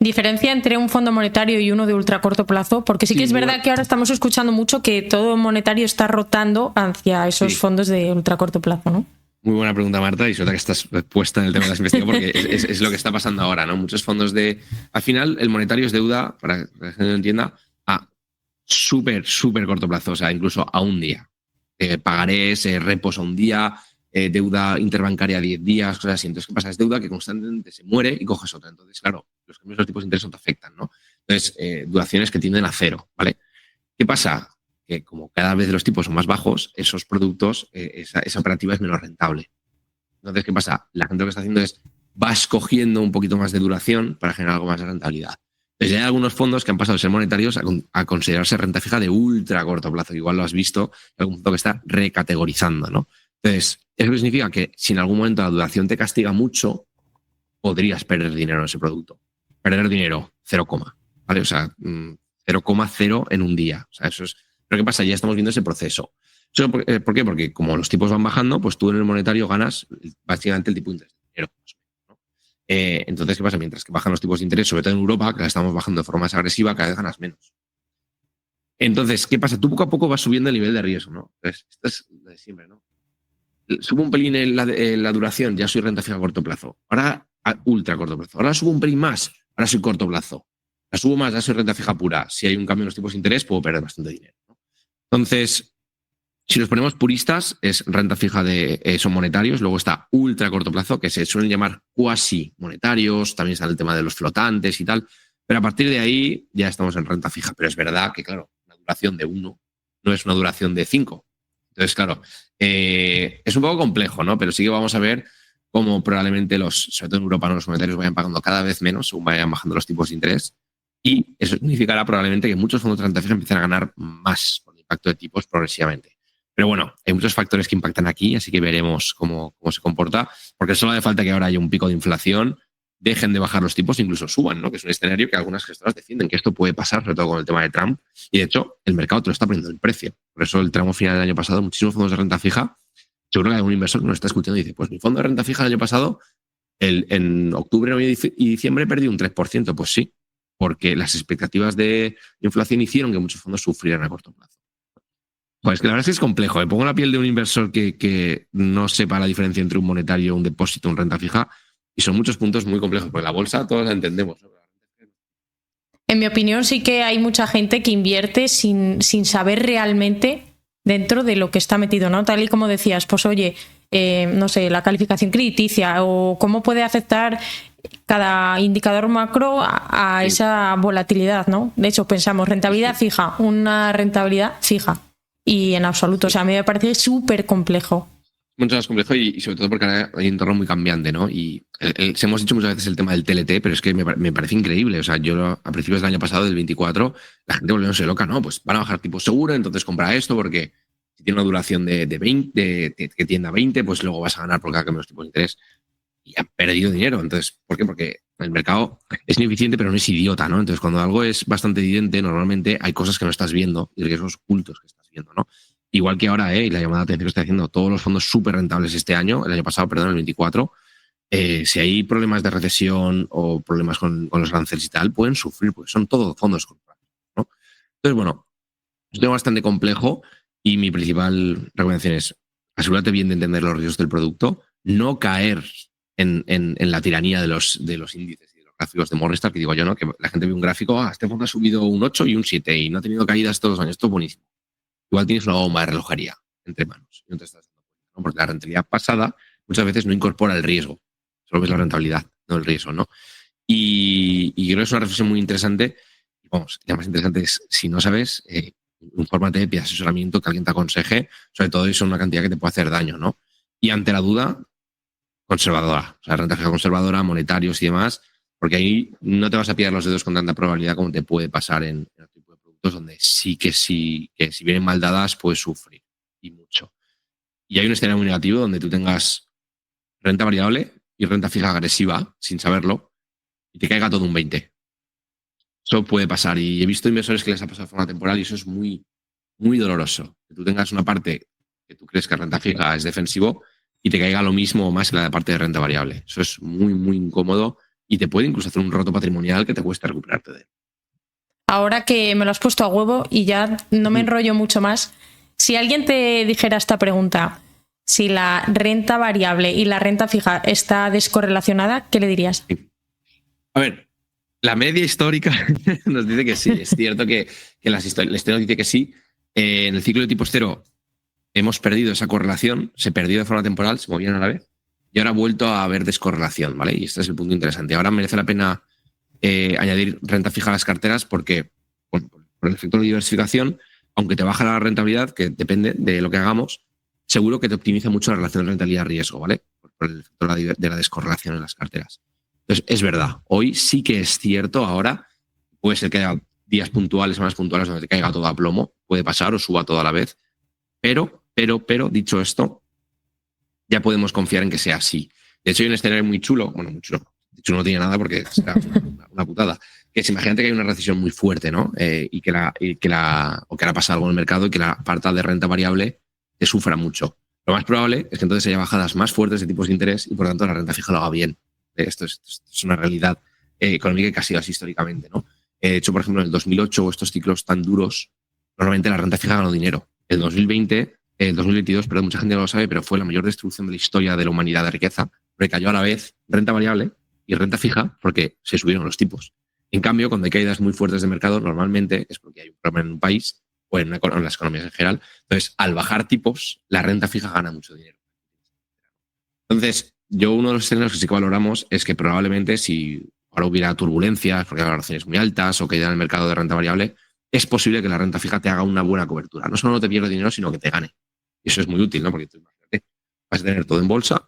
¿Diferencia entre un fondo monetario y uno de ultra corto plazo? Porque sí que es verdad que ahora estamos escuchando mucho que todo monetario está rotando hacia esos fondos de ultra corto plazo, ¿no? Muy buena pregunta, Marta, y suelta que estás puesta en el tema de las investigaciones porque es lo que está pasando ahora, ¿no? Muchos fondos al final, el monetario es deuda, para que la gente lo entienda, a súper corto plazo, o sea, incluso a un día. Pagarés, repos a un día, deuda interbancaria a 10 días, cosas así. Entonces, ¿qué pasa? Es deuda que constantemente se muere y coges otra. Entonces, claro, los cambios de los tipos de interés no te afectan, ¿no? Entonces, duraciones que tienden a cero, ¿vale? ¿Qué pasa? Que como cada vez los tipos son más bajos, esos productos, esa operativa es menos rentable. Entonces, ¿qué pasa? La gente lo que está haciendo es va escogiendo un poquito más de duración para generar algo más de rentabilidad. Entonces, hay algunos fondos que han pasado de ser monetarios a considerarse renta fija de ultra corto plazo. Igual lo has visto, algún fondo que está recategorizando, ¿no? Entonces, eso significa que si en algún momento la duración te castiga mucho, podrías perder dinero en ese producto. Perder dinero, 0, ¿vale? O sea, 0,0 en un día. O sea, eso es. Pero ¿qué pasa? Ya estamos viendo ese proceso. ¿Por qué? Porque como los tipos van bajando, pues tú en el monetario ganas básicamente el tipo de interés de dinero. ¿No? Entonces, ¿qué pasa? Mientras que bajan los tipos de interés, sobre todo en Europa, que la estamos bajando de forma más agresiva, cada vez ganas menos. Entonces, ¿qué pasa? Tú poco a poco vas subiendo el nivel de riesgo, ¿no? Entonces, esto es lo de siempre, ¿no? Subo un pelín en la duración, ya soy renta fija a corto plazo. Ahora, a ultra corto plazo. Ahora subo un pelín más, ahora soy corto plazo. La subo más, ya soy renta fija pura. Si hay un cambio en los tipos de interés, puedo perder bastante dinero, ¿no? Entonces, si nos ponemos puristas, es renta fija son monetarios. Luego está ultra corto plazo, que se suelen llamar cuasi monetarios. También está el tema de los flotantes y tal. Pero a partir de ahí ya estamos en renta fija. Pero es verdad que, claro, una duración de 1 no es una duración de 5. Entonces, claro, es un poco complejo, ¿no? Pero sí que vamos a ver cómo probablemente sobre todo en Europa, ¿no? Los monetarios vayan pagando cada vez menos según vayan bajando los tipos de interés. Y eso significará probablemente que muchos fondos de renta fija empiecen a ganar más por el impacto de tipos progresivamente. Pero bueno, hay muchos factores que impactan aquí, así que veremos cómo se comporta, porque solo hace falta que ahora haya un pico de inflación, dejen de bajar los tipos, incluso suban, ¿no? Que es un escenario que algunas gestoras defienden que esto puede pasar, sobre todo con el tema de Trump. Y de hecho, el mercado te lo está poniendo el precio. Por eso el tramo final del año pasado, muchísimos fondos de renta fija, seguro que hay un inversor que nos está escuchando y dice, pues mi fondo de renta fija del año pasado, en octubre, noviembre y diciembre perdí un 3%. Pues sí, porque las expectativas de inflación hicieron que muchos fondos sufrieran a corto plazo. Pues que la verdad es que es complejo. Me pongo la piel de un inversor que no sepa la diferencia entre un monetario, un depósito, un renta fija, y son muchos puntos muy complejos, porque la bolsa todos la entendemos, ¿no? En mi opinión, sí que hay mucha gente que invierte sin saber realmente dentro de lo que está metido, ¿no? Tal y como decías, pues oye, no sé, la calificación crediticia o cómo puede afectar cada indicador macro a esa volatilidad, ¿no? De hecho, pensamos rentabilidad fija, una rentabilidad fija. Y en absoluto, o sea, a mí me parece súper complejo. Mucho más complejo y sobre todo porque ahora hay un entorno muy cambiante, ¿no? Y hemos dicho muchas veces el tema del TLT, pero es que me parece increíble. O sea, yo a principios del año pasado, del 24, la gente volviéndose loca, ¿no? Pues van a bajar tipo seguro, entonces compra esto porque si tiene una duración de 20, que tienda a 20, pues luego vas a ganar por cada cambio de los tipos de interés. Y han perdido dinero. Entonces, ¿por qué? Porque el mercado es ineficiente, pero no es idiota, ¿no? Entonces, cuando algo es bastante evidente, normalmente hay cosas que no estás viendo y riesgos ocultos que estás viendo, ¿no? Igual que ahora, y la llamada de atención que está haciendo, todos los fondos súper rentables este año, el año pasado, perdón, el 24, si hay problemas de recesión o problemas con los aranceles y tal, pueden sufrir, porque son todos fondos corporativos, ¿no? Entonces, bueno, es un tema bastante complejo y mi principal recomendación es asegúrate bien de entender los riesgos del producto, no caer en la tiranía de los índices y de los gráficos de Morningstar, que digo yo, ¿no? Que la gente ve un gráfico, este fondo ha subido un 8 y un 7 y no ha tenido caídas todos los años, esto es buenísimo. Igual tienes una bomba de relojería entre manos y no te estás dando cuenta, ¿no? Porque la rentabilidad pasada muchas veces no incorpora el riesgo, solo ves la rentabilidad, no el riesgo, ¿no? Y creo que es una reflexión muy interesante. Y vamos, la más interesante es, si no sabes, infórmate, pide asesoramiento, que alguien te aconseje, sobre todo eso es una cantidad que te puede hacer daño, ¿no? Y ante la duda, conservadora, o sea, renta fija conservadora, monetarios y demás, porque ahí no te vas a pillar los dedos con tanta probabilidad como te puede pasar en otro tipo de productos donde sí que si vienen mal dadas puedes sufrir y mucho. Y hay un escenario muy negativo donde tú tengas renta variable y renta fija agresiva sin saberlo y te caiga todo un 20. Eso puede pasar y he visto inversores que les ha pasado de forma temporal y eso es muy, muy doloroso. Que tú tengas una parte que tú crees que renta fija es defensivo y te caiga lo mismo o más que la parte de renta variable. Eso es muy, muy incómodo y te puede incluso hacer un roto patrimonial que te cuesta recuperarte de él. Ahora que me lo has puesto a huevo y ya no me enrollo mucho más, si alguien te dijera esta pregunta, si la renta variable y la renta fija está descorrelacionada, ¿qué le dirías? A ver, la media histórica nos dice que sí. Es cierto que la historia nos dice que sí. En el ciclo de tipo cero hemos perdido esa correlación, se perdió de forma temporal, se movían a la vez, y ahora ha vuelto a haber descorrelación, ¿vale? Y este es el punto interesante. Ahora merece la pena añadir renta fija a las carteras porque, bueno, por el efecto de diversificación, aunque te baja la rentabilidad, que depende de lo que hagamos, seguro que te optimiza mucho la relación de rentabilidad-riesgo, ¿vale? Por el efecto de la descorrelación en las carteras. Entonces, es verdad, hoy sí que es cierto, ahora puede ser que haya días puntuales, semanas puntuales donde te caiga todo a plomo, puede pasar o suba todo a la vez, pero, dicho esto, ya podemos confiar en que sea así. De hecho, hay un escenario muy chulo, bueno, muy chulo, de hecho no tiene nada porque será una putada, que es, imagínate que hay una recesión muy fuerte, ¿no? O que ahora pasa algo en el mercado y que la parte de renta variable te sufra mucho. Lo más probable es que entonces haya bajadas más fuertes de tipos de interés y por tanto la renta fija lo haga bien. Esto es una realidad económica que ha sido así históricamente, ¿no? De hecho, por ejemplo, en el 2008, estos ciclos tan duros, normalmente la renta fija ganó dinero. El 2022, perdón, mucha gente no lo sabe, pero fue la mayor destrucción de la historia de la humanidad de riqueza, porque cayó a la vez renta variable y renta fija porque se subieron los tipos. En cambio, cuando hay caídas muy fuertes de mercado, normalmente es porque hay un problema en un país o en las economías en general. Entonces, al bajar tipos, la renta fija gana mucho dinero. Entonces, uno de los escenarios que sí que valoramos es que probablemente si ahora hubiera turbulencias porque hay valoraciones muy altas o que ya en el mercado de renta variable, es posible que la renta fija te haga una buena cobertura. No solo no te pierdes dinero, sino que te gane. Y eso es muy útil, ¿no? Porque tú imagínate, vas a tener todo en bolsa,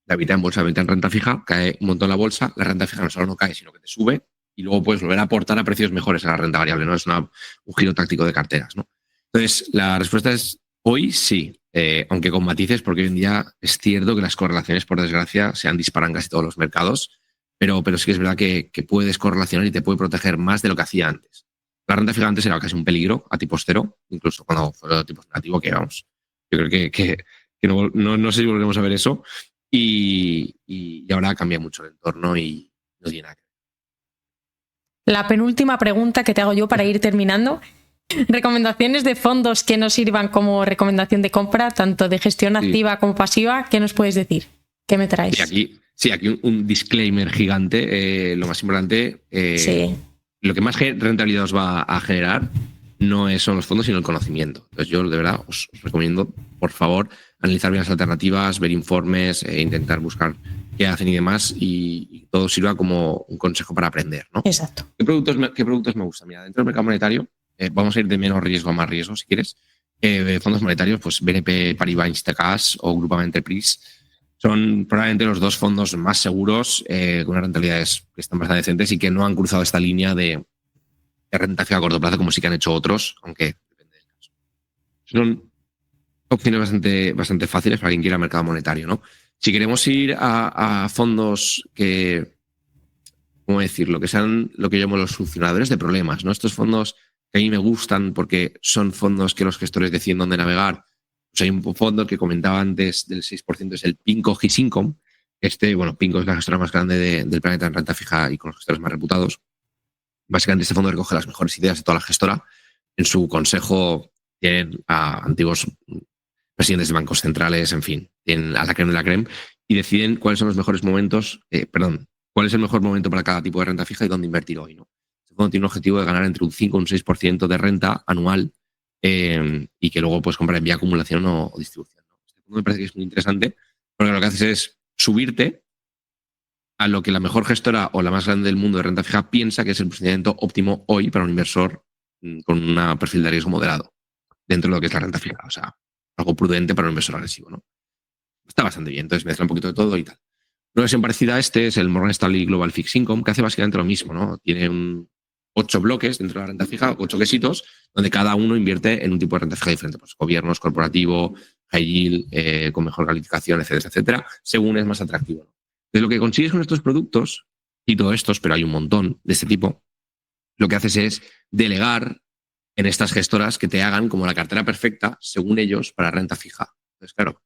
la mitad en bolsa, la mitad en renta fija, cae un montón la bolsa, la renta fija no solo no cae, sino que te sube y luego puedes volver a aportar a precios mejores a la renta variable, ¿no? Es un giro táctico de carteras, ¿no? Entonces, la respuesta es hoy sí, aunque con matices, porque hoy en día es cierto que las correlaciones, por desgracia, se han disparado en casi todos los mercados, pero sí que es verdad que puedes correlacionar y te puede proteger más de lo que hacía antes. La renta fija antes era casi un peligro a tipos cero, incluso cuando fue a tipos negativos, que vamos, yo creo que no sé si volveremos a ver eso, y ahora cambia mucho el entorno y no tiene nada que ver. La penúltima pregunta que te hago yo para ir terminando. Recomendaciones de fondos que nos sirvan como recomendación de compra, tanto de gestión activa como pasiva, ¿qué nos puedes decir? ¿Qué me traes? Sí, aquí un disclaimer gigante. Lo más importante, lo que más rentabilidad os va a generar no son los fondos, sino el conocimiento. Entonces yo de verdad os recomiendo, por favor, analizar bien las alternativas, ver informes, intentar buscar qué hacen y demás, y todo sirva como un consejo para aprender, ¿no? Exacto. ¿Qué productos me gustan? Mira, dentro del mercado monetario, vamos a ir de menos riesgo a más riesgo, si quieres. Fondos monetarios, pues BNP Paribas Instacash o Groupama Entreprise son probablemente los dos fondos más seguros, con unas rentabilidades que están bastante decentes y que no han cruzado esta línea de renta fija a corto plazo como sí que han hecho otros, aunque depende del caso. Son opciones bastante fáciles para quien quiera mercado monetario, ¿no? Si queremos ir a fondos que, ¿cómo decirlo?, que sean lo que llamo los solucionadores de problemas, ¿no? Estos fondos que a mí me gustan porque son fondos que los gestores deciden dónde navegar. Pues hay un fondo que comentaba antes del 6%, es el PIMCO GIS Income. PIMCO es la gestora más grande del planeta en renta fija y con los gestores más reputados. Básicamente este fondo recoge las mejores ideas de toda la gestora. En su consejo tienen a antiguos presidentes de bancos centrales, en fin, tienen a la creme de la creme y deciden cuáles son los mejores momentos, cuál es el mejor momento para cada tipo de renta fija y dónde invertir hoy, ¿no? Este fondo tiene un objetivo de ganar entre un 5 y un 6% de renta anual, y que luego puedes comprar en vía acumulación o distribución, ¿no? Este fondo me parece que es muy interesante porque lo que haces es subirte a lo que la mejor gestora o la más grande del mundo de renta fija piensa que es el procedimiento óptimo hoy para un inversor con un perfil de riesgo moderado dentro de lo que es la renta fija. O sea, algo prudente para un inversor agresivo, ¿no? Está bastante bien, entonces mezcla un poquito de todo y tal. Una versión parecida a este es el Morgan Stanley Global Fixed Income, que hace básicamente lo mismo, ¿no? Tiene 8 bloques dentro de la renta fija, 8 quesitos, donde cada uno invierte en un tipo de renta fija diferente. Pues gobiernos, corporativo, high yield, con mejor calificación, etcétera, etcétera, según es más atractivo, ¿no? Entonces, lo que consigues con estos productos, y todos estos, pero hay un montón de este tipo, lo que haces es delegar en estas gestoras que te hagan como la cartera perfecta, según ellos, para renta fija. Entonces, claro,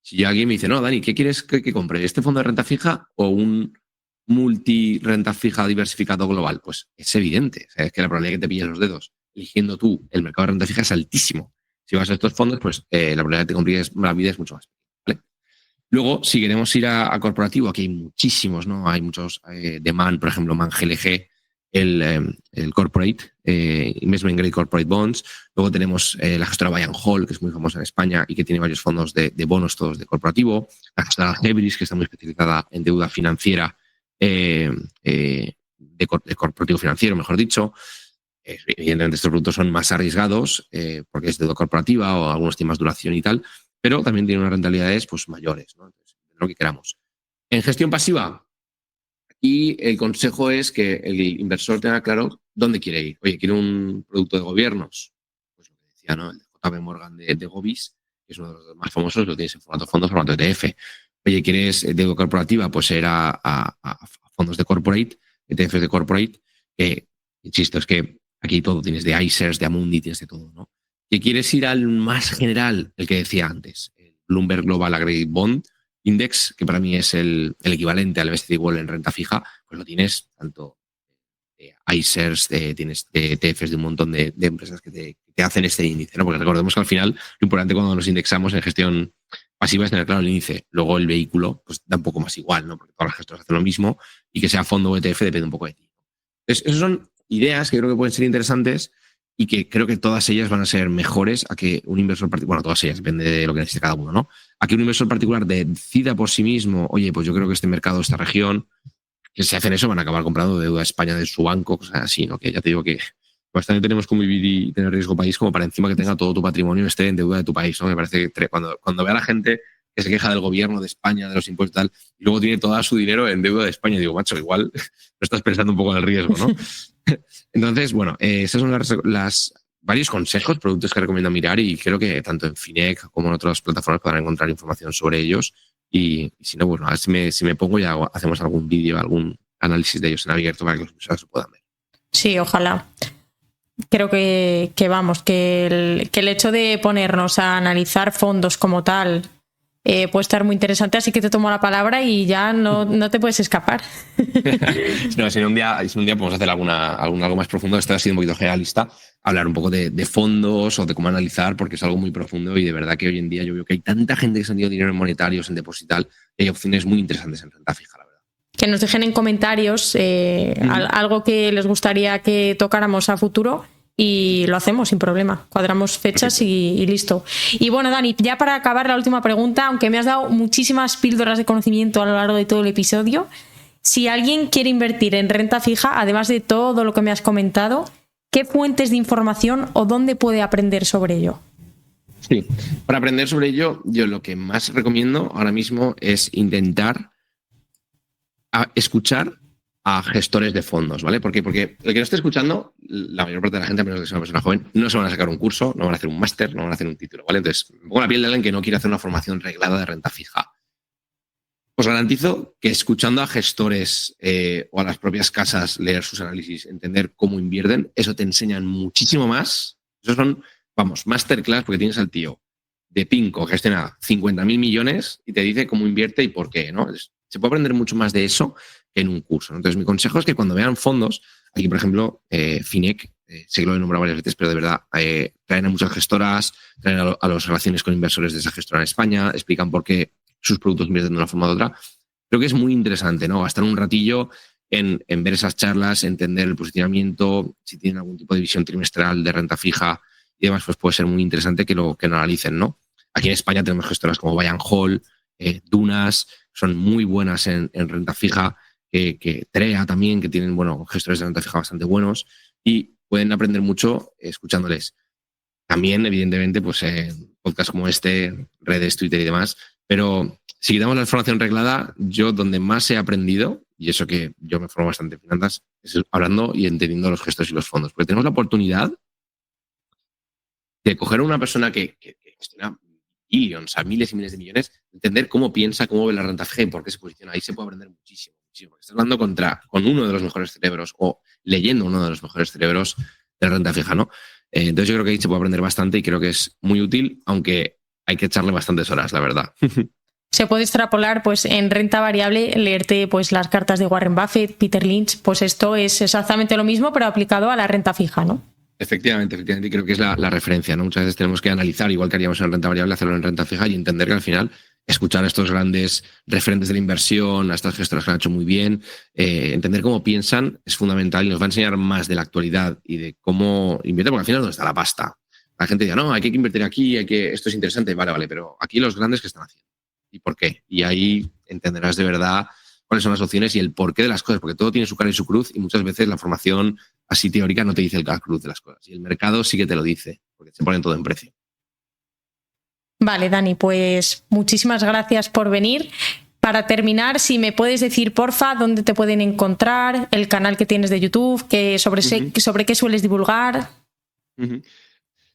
si alguien me dice, no, Dani, ¿qué quieres que compre? ¿Este fondo de renta fija o un multi-renta fija diversificado global? Pues es evidente. O sea, es que la probabilidad de que te pilles los dedos eligiendo tú el mercado de renta fija es altísimo. Si vas a estos fondos, pues la probabilidad de que te compliques la vida es mucho más pequeña, ¿vale? Luego, si queremos ir a corporativo, aquí hay muchísimos, ¿no? Hay muchos de MAN, por ejemplo, MAN GLG, el Corporate, Investment Grade Corporate Bonds. Luego tenemos la gestora Buy and Hold, que es muy famosa en España y que tiene varios fondos de bonos, todos de corporativo. La gestora Hebris, que está muy especializada en deuda financiera, de corporativo financiero, mejor dicho. Evidentemente estos productos son más arriesgados porque es deuda corporativa o algunos tienen más duración y tal, pero también tienen unas rentabilidades pues mayores, ¿no? Entonces, lo que queramos. En gestión pasiva, aquí el consejo es que el inversor tenga claro dónde quiere ir. Oye, quiere un producto de gobiernos, pues lo que decía, ¿no? El de JP Morgan de Govis, que es uno de los más famosos, lo tienes en formato fondo, formato ETF. Oye, ¿quieres deuda corporativa? Pues ir a fondos de corporate, ETFs de corporate, que, insisto, es que aquí todo tienes de iShares, de Amundi, tienes de todo, ¿no? Que quieres ir al más general, el que decía antes, el Bloomberg Global Aggregate Bond Index, que para mí es el equivalente al MSCI World en renta fija, pues lo tienes tanto de iShares, tienes de ETFs de un montón de empresas que te hacen este índice, ¿no? Porque recordemos que al final lo importante cuando nos indexamos en gestión pasiva es tener claro el índice. Luego el vehículo pues da un poco más igual, ¿no? Porque todas las gestoras hacen lo mismo y que sea fondo o ETF depende un poco de ti. Entonces, esas son ideas que creo que pueden ser interesantes y que creo que todas ellas van a ser mejores a que un inversor particular, bueno, todas ellas, depende de lo que necesite cada uno, ¿no? A que un inversor particular decida por sí mismo, oye, pues yo creo que este mercado, esta región, que si hacen eso van a acabar comprando deuda de España de su banco, cosas así, ¿no? Que ya te digo que bastante tenemos que vivir y tener riesgo país como para encima que tenga todo tu patrimonio esté en deuda de tu país, ¿no? Me parece que cuando ve a la gente que se queja del gobierno de España, de los impuestos y tal, y luego tiene todo su dinero en deuda de España, digo, macho, igual no estás pensando un poco en el riesgo, ¿no? Entonces, bueno, esas son las varios consejos, productos que recomiendo mirar y creo que tanto en Finec como en otras plataformas podrán encontrar información sobre ellos y si no, bueno, a ver si me pongo ya hacemos algún vídeo, algún análisis de ellos en abierto para que los usuarios lo puedan ver. Sí, ojalá. Creo que el hecho de ponernos a analizar fondos como tal puede estar muy interesante, así que te tomo la palabra y ya no te puedes escapar. No, si un día podemos hacer algo más profundo. Esto ha sido un poquito generalista, hablar un poco de fondos o de cómo analizar, porque es algo muy profundo y de verdad que hoy en día yo veo que hay tanta gente que se ha tenido dinero en monetarios, en deposital, y hay opciones muy interesantes en renta fija, la verdad. Que nos dejen en comentarios algo que les gustaría que tocáramos a futuro y lo hacemos sin problema. Cuadramos fechas y listo. Y bueno, Dani, ya para acabar la última pregunta, aunque me has dado muchísimas píldoras de conocimiento a lo largo de todo el episodio, si alguien quiere invertir en renta fija, además de todo lo que me has comentado, ¿qué fuentes de información o dónde puede aprender sobre ello? Sí, para aprender sobre ello, yo lo que más recomiendo ahora mismo es intentar escuchar a gestores de fondos, ¿vale? Porque el que no esté escuchando, la mayor parte de la gente, a menos que sea una persona joven, no se van a sacar un curso, no van a hacer un máster, no van a hacer un título, ¿vale? Entonces, me pongo la piel de alguien que no quiere hacer una formación reglada de renta fija. Os garantizo que escuchando a gestores o a las propias casas leer sus análisis, entender cómo invierten, eso te enseñan muchísimo más. Esos son, masterclass, porque tienes al tío de Pinco que gestiona 50.000 millones y te dice cómo invierte y por qué, ¿no? Se puede aprender mucho más de eso que en un curso, ¿no? Entonces, mi consejo es que cuando vean fondos, aquí, por ejemplo, Finec, sé que lo he nombrado varias veces, pero de verdad, traen a muchas gestoras, traen a las relaciones con inversores de esa gestora en España, explican por qué sus productos invierten de una forma u otra. Creo que es muy interesante, ¿no? Gastar un ratillo en ver esas charlas, entender el posicionamiento, si tienen algún tipo de visión trimestral de renta fija y demás, pues puede ser muy interesante que lo analicen, ¿no? Aquí en España tenemos gestoras como Buy and Hold, Dunas, son muy buenas en renta fija, que TREA también, que tienen, gestores de renta fija bastante buenos y pueden aprender mucho escuchándoles. También, evidentemente, pues podcasts como este, redes, Twitter y demás, pero si quitamos la información reglada, yo donde más he aprendido, y eso que yo me formo bastante en finanzas, es hablando y entendiendo los gestos y los fondos, porque tenemos la oportunidad de coger a una persona que gestiona billions, a miles y miles de millones, entender cómo piensa, cómo ve la renta fija y por qué se posiciona. Ahí se puede aprender muchísimo. Estás hablando con uno de los mejores cerebros o leyendo uno de los mejores cerebros de renta fija, ¿no? Entonces yo creo que ahí se puede aprender bastante y creo que es muy útil, aunque hay que echarle bastantes horas, la verdad. Se puede extrapolar, pues en renta variable, leerte pues las cartas de Warren Buffett, Peter Lynch, pues esto es exactamente lo mismo, pero aplicado a la renta fija, ¿no? Efectivamente, y creo que es la referencia, ¿no? Muchas veces tenemos que analizar, igual que haríamos en renta variable, hacerlo en renta fija y entender que al final escuchar a estos grandes referentes de la inversión, a estas gestoras que lo han hecho muy bien, entender cómo piensan es fundamental y nos va a enseñar más de la actualidad y de cómo invierte, porque al final ¿dónde está la pasta? La gente dice, no, hay que invertir aquí, esto es interesante, vale, pero aquí los grandes, ¿qué están haciendo? ¿Y por qué? Y ahí entenderás de verdad cuáles son las opciones y el porqué de las cosas, porque todo tiene su cara y su cruz y muchas veces la formación así teórica no te dice el cruz de las cosas y el mercado sí que te lo dice, porque se ponen todo en precio. Vale, Dani, pues muchísimas gracias por venir. Para terminar, si me puedes decir, porfa, dónde te pueden encontrar, el canal que tienes de YouTube, sobre qué sueles divulgar.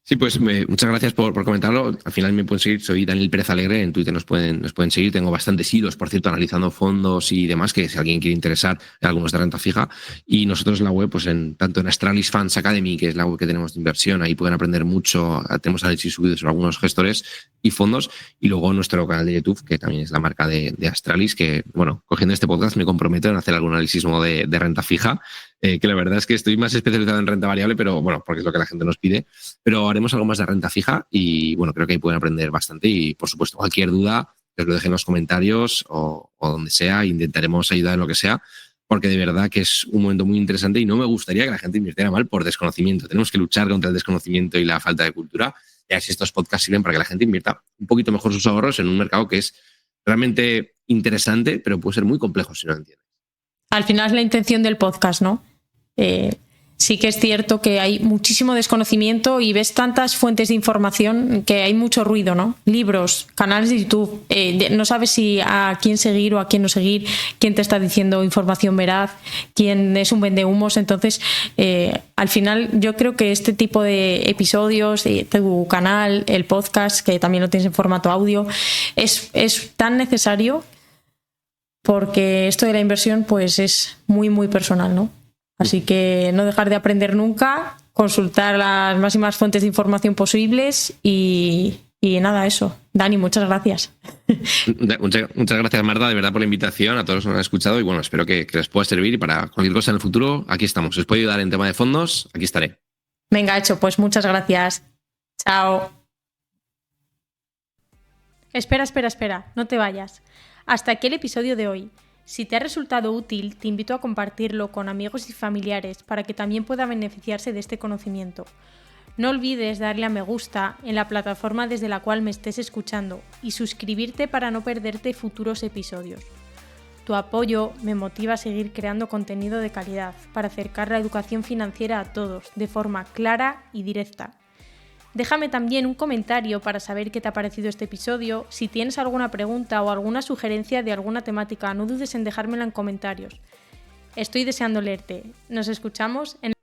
Sí, pues muchas gracias por comentarlo. Al final me pueden seguir, soy Daniel Pérez Alegre, en Twitter nos pueden seguir. Tengo bastantes hilos, por cierto, analizando fondos y demás, que si alguien quiere interesar en algunos de renta fija. Y nosotros en la web, pues tanto en Astralis Funds Academy, que es la web que tenemos de inversión, ahí pueden aprender mucho. Tenemos análisis subidos sobre algunos gestores y fondos. Y luego nuestro canal de YouTube, que también es la marca de Astralis, que, cogiendo este podcast me comprometo en hacer algún análisis de renta fija. Que la verdad es que estoy más especializado en renta variable, pero porque es lo que la gente nos pide. Pero haremos algo más de renta fija y creo que ahí pueden aprender bastante. Y por supuesto, cualquier duda, que os lo dejen en los comentarios o donde sea, intentaremos ayudar en lo que sea, porque de verdad que es un momento muy interesante y no me gustaría que la gente invirtiera mal por desconocimiento. Tenemos que luchar contra el desconocimiento y la falta de cultura. Y así estos podcasts sirven para que la gente invierta un poquito mejor sus ahorros en un mercado que es realmente interesante, pero puede ser muy complejo si no lo entiendes. al final es la intención del podcast, ¿no? Sí que es cierto que hay muchísimo desconocimiento y ves tantas fuentes de información que hay mucho ruido, ¿no? Libros, canales de YouTube, no sabes si a quién seguir o a quién no seguir, quién te está diciendo información veraz, quién es un vendehumos. Entonces, al final yo creo que este tipo de episodios, tu canal, el podcast, que también lo tienes en formato audio, es tan necesario porque esto de la inversión pues es muy, muy personal, ¿no? Así que no dejar de aprender nunca, consultar las máximas fuentes de información posibles y nada, eso. Dani, muchas gracias. Muchas gracias, Marta, de verdad, por la invitación, a todos los que nos han escuchado y bueno, espero que les pueda servir y para cualquier cosa en el futuro, aquí estamos. Si os puedo ayudar en tema de fondos, aquí estaré. Venga, hecho, pues muchas gracias. Chao. Espera, no te vayas. Hasta aquí el episodio de hoy. Si te ha resultado útil, te invito a compartirlo con amigos y familiares para que también puedan beneficiarse de este conocimiento. No olvides darle a me gusta en la plataforma desde la cual me estés escuchando y suscribirte para no perderte futuros episodios. Tu apoyo me motiva a seguir creando contenido de calidad para acercar la educación financiera a todos de forma clara y directa. Déjame también un comentario para saber qué te ha parecido este episodio. Si tienes alguna pregunta o alguna sugerencia de alguna temática, no dudes en dejármela en comentarios. Estoy deseando leerte. Nos escuchamos en